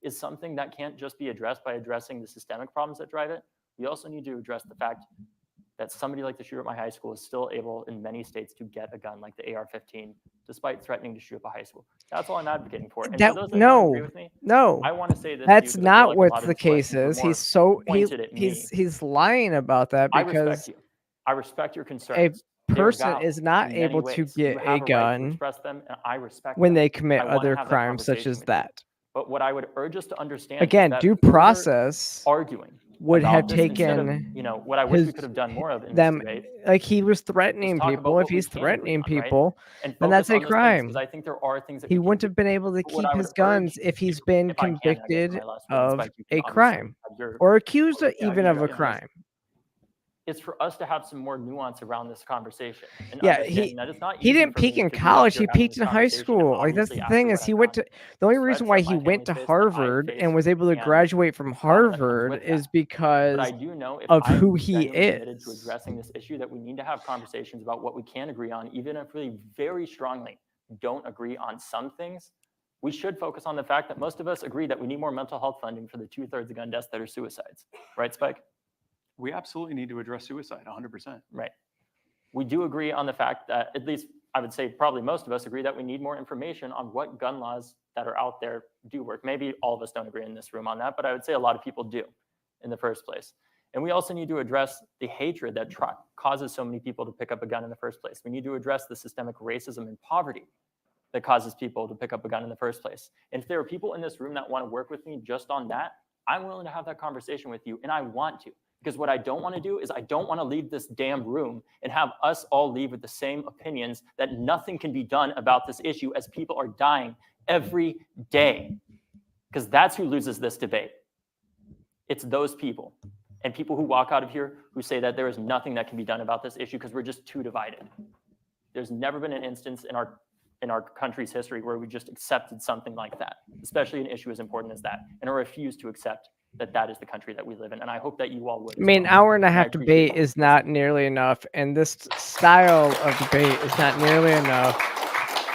is something that can't just be addressed by addressing the systemic problems that drive it. We also need to address the fact that somebody like the shooter at my high school is still able in many states to get a gun like the AR-15, despite threatening to shoot up a high school. That's all I'm advocating for. And for those that don't agree with me, No, I want to say this. that's to you, 'cause I feel not like a what lot of the these case questions were is. more He's so pointed at me. he's lying about that I respect because you. I respect your a concerns. They're person valid is not in many able to ways. get You a have right to gun express them, and I respect when them. they commit I wanna other have that crimes such conversation as with you. that. But what I would urge us to understand Again, is that due further process arguing would about have this instead of, taken what I wish we his could have done more of in this them debate like he was was threatening talk about people. If what we he's can agree threatening on, right? people, And then that's focus a on those things, because crime. I think there are things that He we can wouldn't do. have been able to But what keep I would his guns urge, if he's been if I can, I get to convicted my last word, of Spike, you a can obviously crime have your or accused yeah, even you of a got this. crime. It's for us to have some more nuance around this conversation. And Yeah, understanding that it's not he easy didn't for me peak in to be up college. here He having peaked this in high conversation, school. Like that's obviously the after thing what is I he went found, to the only the reason threats why that he my went family to faced, that I Harvard faced, and was able to and graduate from the trauma that comes Harvard with is that. But because I do know if of I'm who he genuinely committed to is. addressing this issue, that we need to have conversations about what we can agree on, even if we very strongly don't agree on some things. We should focus on the fact that most of us agree that we need more mental health funding for the 2/3 of gun deaths that are suicides. Right, Spike? we absolutely need to address suicide 100%. Right. We do agree on the fact that, at least I would say probably most of us agree, that we need more information on what gun laws that are out there do work. Maybe all of us don't agree in this room on that, but I would say a lot of people do in the first place. And we also need to address the hatred that causes so many people to pick up a gun in the first place. We need to address the systemic racism and poverty that causes people to pick up a gun in the first place. And if there are people in this room that want to work with me just on that, I'm willing to have that conversation with you, and I want to. Because what I don't want to do is I don't want to leave this damn room and have us all leave with the same opinions that nothing can be done about this issue as people are dying every day. Because that's who loses this debate. It's those people. And people who walk out of here who say that there is nothing that can be done about this issue because we're just too divided. There's never been an instance in our in our country's history where we just accepted something like that, especially an issue as important as that, and refuse to accept that that is the country that we live in. And I hope that you all would. I mean, well. hour and a And I half appreciate debate all is this. not nearly enough, and this style of debate is not nearly enough.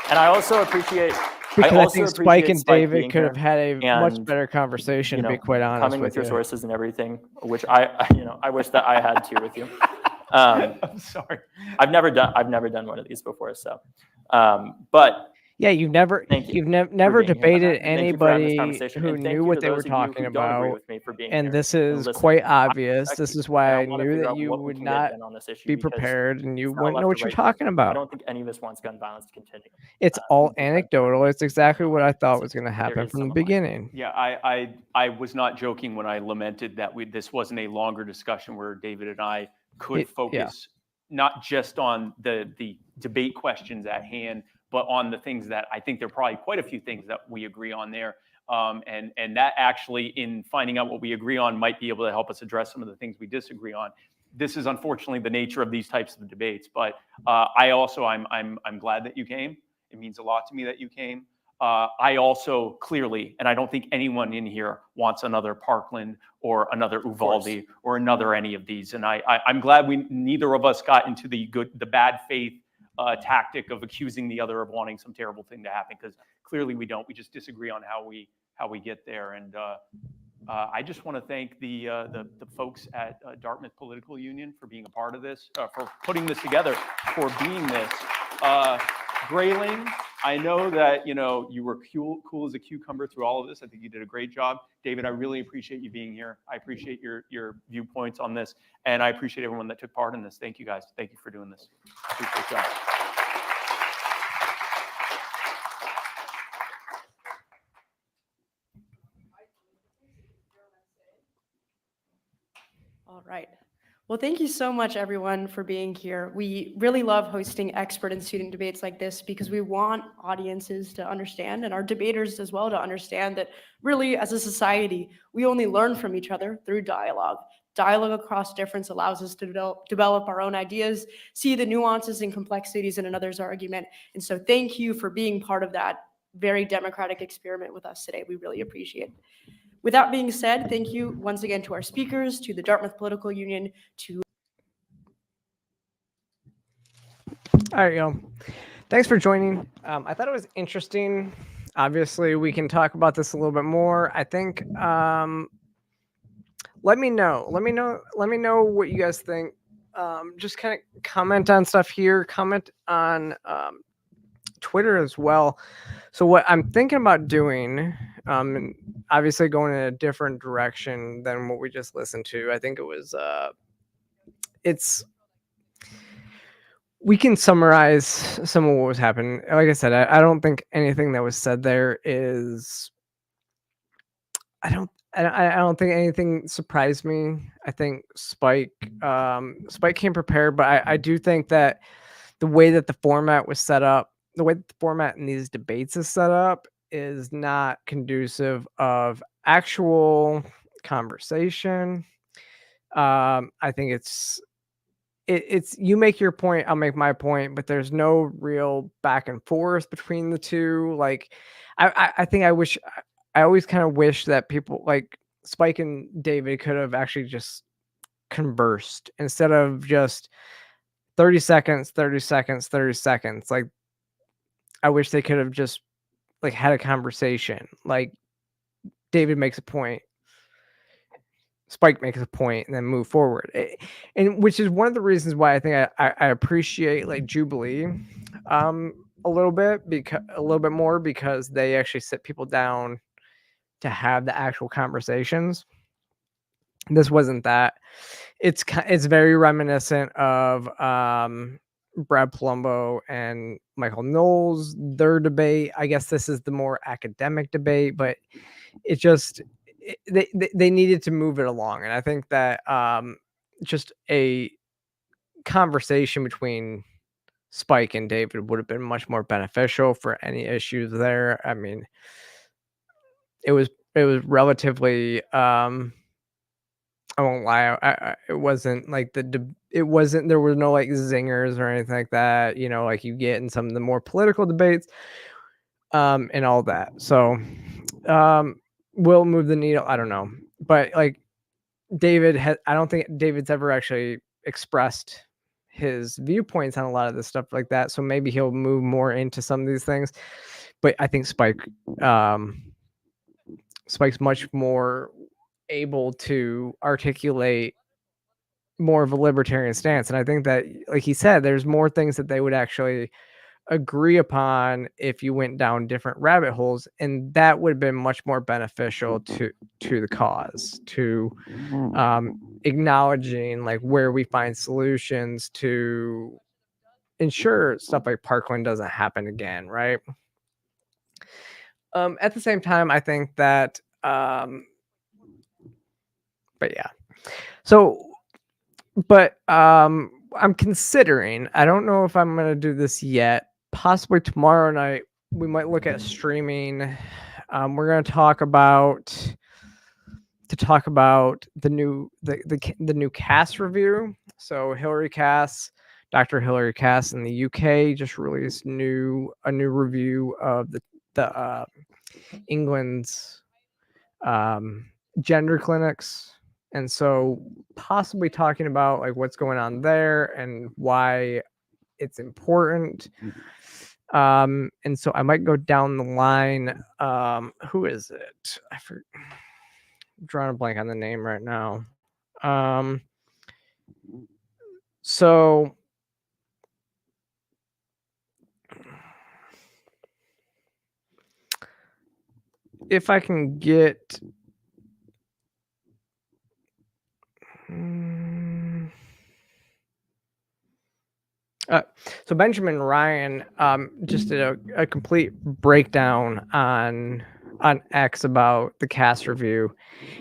And I also appreciate Because I, also think Spike appreciate and Spike David being could have here had a much and, better conversation, you to know, be quite honest coming with with your you. sources and everything, which I wish that I had too with you. I'm sorry. I've never done one of these before, so but Yeah, you've never Thank you never being here. debated Thank you for having this anybody conversation, who and thank knew you what to they were those of you who talking don't agree about. with me for being And here this and is listening. quite I obvious. respect This you, is and why I wanna knew figure that out you what we would can get not done on this issue be because prepared and you it's not wouldn't know left what or you're right. talking I about. don't think any of us wants gun violence to continue. It's all anecdotal. It's exactly what I thought was So going to there happen is from some the of mine. beginning. Yeah, I was not joking when I lamented that this wasn't a longer discussion where David and I could Yeah. focus not just on the debate questions at hand, but on the things that I think there are probably quite a few things that we agree on there. And that actually, in finding out what we agree on, might be able to help us address some of the things we disagree on. This is unfortunately the nature of these types of debates. But I'm glad that you came. It means a lot to me that you came. I also clearly, and I don't think anyone in here wants another Parkland or another Uvalde or another any of these. And I'm glad neither of us got into the bad faith tactic of accusing the other of wanting some terrible thing to happen, because clearly we don't. We just disagree on how we get there. And I just want to thank the folks at Dartmouth Political Union for being a part of this, for putting this together, for being this. Grayling, I know that you were cool as a cucumber through all of this. I think you did a great job. David, I really appreciate you being here. I appreciate your viewpoints on this, and I appreciate everyone that took part in this. Thank you guys. Thank you for doing this. Appreciate y'all. All right. Well, thank you so much, everyone, for being here. We really love hosting expert and student debates like this because we want audiences to understand and our debaters as well to understand that really, as a society, we only learn from each other through dialogue. Dialogue across difference allows us to develop our own ideas, see the nuances and complexities in another's argument. And so thank you for being part of that very democratic experiment with us today. We really appreciate it. With that being said, thank you once again to our speakers, to the Dartmouth Political Union, to... All right, y'all. Thanks for joining. I thought it was interesting. Obviously, we can talk about this a little bit more. I think let me know what you guys think. Just kind of comment on stuff here, comment on Twitter as well. So what I'm thinking about doing, and obviously going in a different direction than what we just listened to. I think it was we can summarize some of what was happening. Like I said, I don't think anything that was said there is. I don't think anything surprised me. I think Spike came prepared, but I do think that the way that the format was set up, the way that the format in these debates is set up, is not conducive of actual conversation. I think it's you make your point, I'll make my point, but there's no real back and forth between the two. Like, I think I always kind of wish that people like Spike and David could have actually just conversed instead of just 30 seconds, 30 seconds, 30 seconds. Like, I wish they could have just like had a conversation. Like, David makes a point, Spike makes a point, and then move forward. And which is one of the reasons why I think I appreciate like Jubilee a little bit more, because they actually sit people down to have the actual conversations. This wasn't that. It's very reminiscent of Brad Palumbo and Michael Knowles, their debate. I guess this is the more academic debate, but it just they needed to move it along. And I think that just a conversation between Spike and David would have been much more beneficial for any issues there. I mean, it was relatively I won't lie, it wasn't like there were no like zingers or anything like that, you know, like you get in some of the more political debates, and all that. So, will move the needle. I don't know, but like I don't think David's ever actually expressed his viewpoints on a lot of this stuff like that. So maybe he'll move more into some of these things. But I think Spike's much more able to articulate more of a libertarian stance. And I think that, like he said, there's more things that they would actually agree upon if you went down different rabbit holes, and that would have been much more beneficial to the cause, to acknowledging like where we find solutions to ensure stuff like Parkland doesn't happen again, right? At the same time, I think that but yeah. So I'm considering, I don't know if I'm gonna do this yet. Possibly tomorrow night, we might look at streaming. We're gonna talk about the new Cass review. So Dr. Hillary Cass in the UK just released a new review of the England's gender clinics. And so possibly talking about like what's going on there and why it's important. And so I might go down the line. Who is it? I'm drawing a blank on the name right now. So if I can get so Benjamin Ryan just did a complete breakdown on X about the Cass review.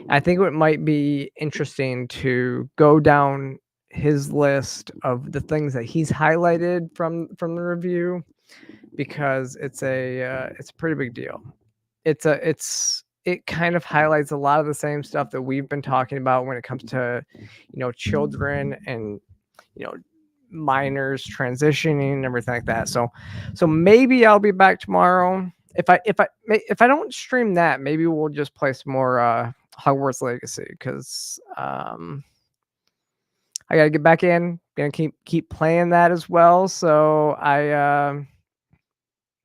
I think it might be interesting to go down his list of the things that he's highlighted from the review, because it's a pretty big deal. It kind of highlights a lot of the same stuff that we've been talking about when it comes to, you know, children and, you know, minors transitioning and everything like that. So maybe I'll be back tomorrow. If I don't stream that, maybe we'll just play some more Hogwarts Legacy, because I gotta get back in. Gonna keep playing that as well. So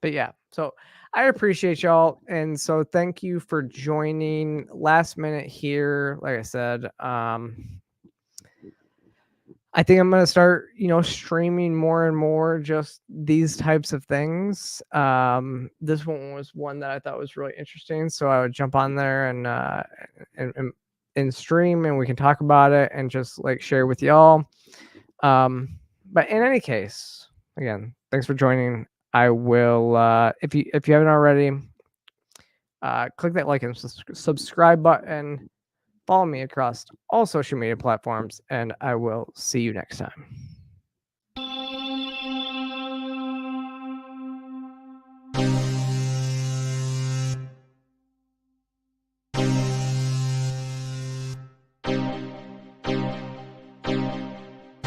but yeah, so I appreciate y'all, and so thank you for joining last minute here. Like I said, I think I'm gonna start, you know, streaming more and more just these types of things. This one was one that I thought was really interesting, so I would jump on there and stream, and we can talk about it and just like share with y'all. But in any case, again, thanks for joining. I will, if you haven't already, click that like and subscribe button. Follow me across all social media platforms, and I will see you next time.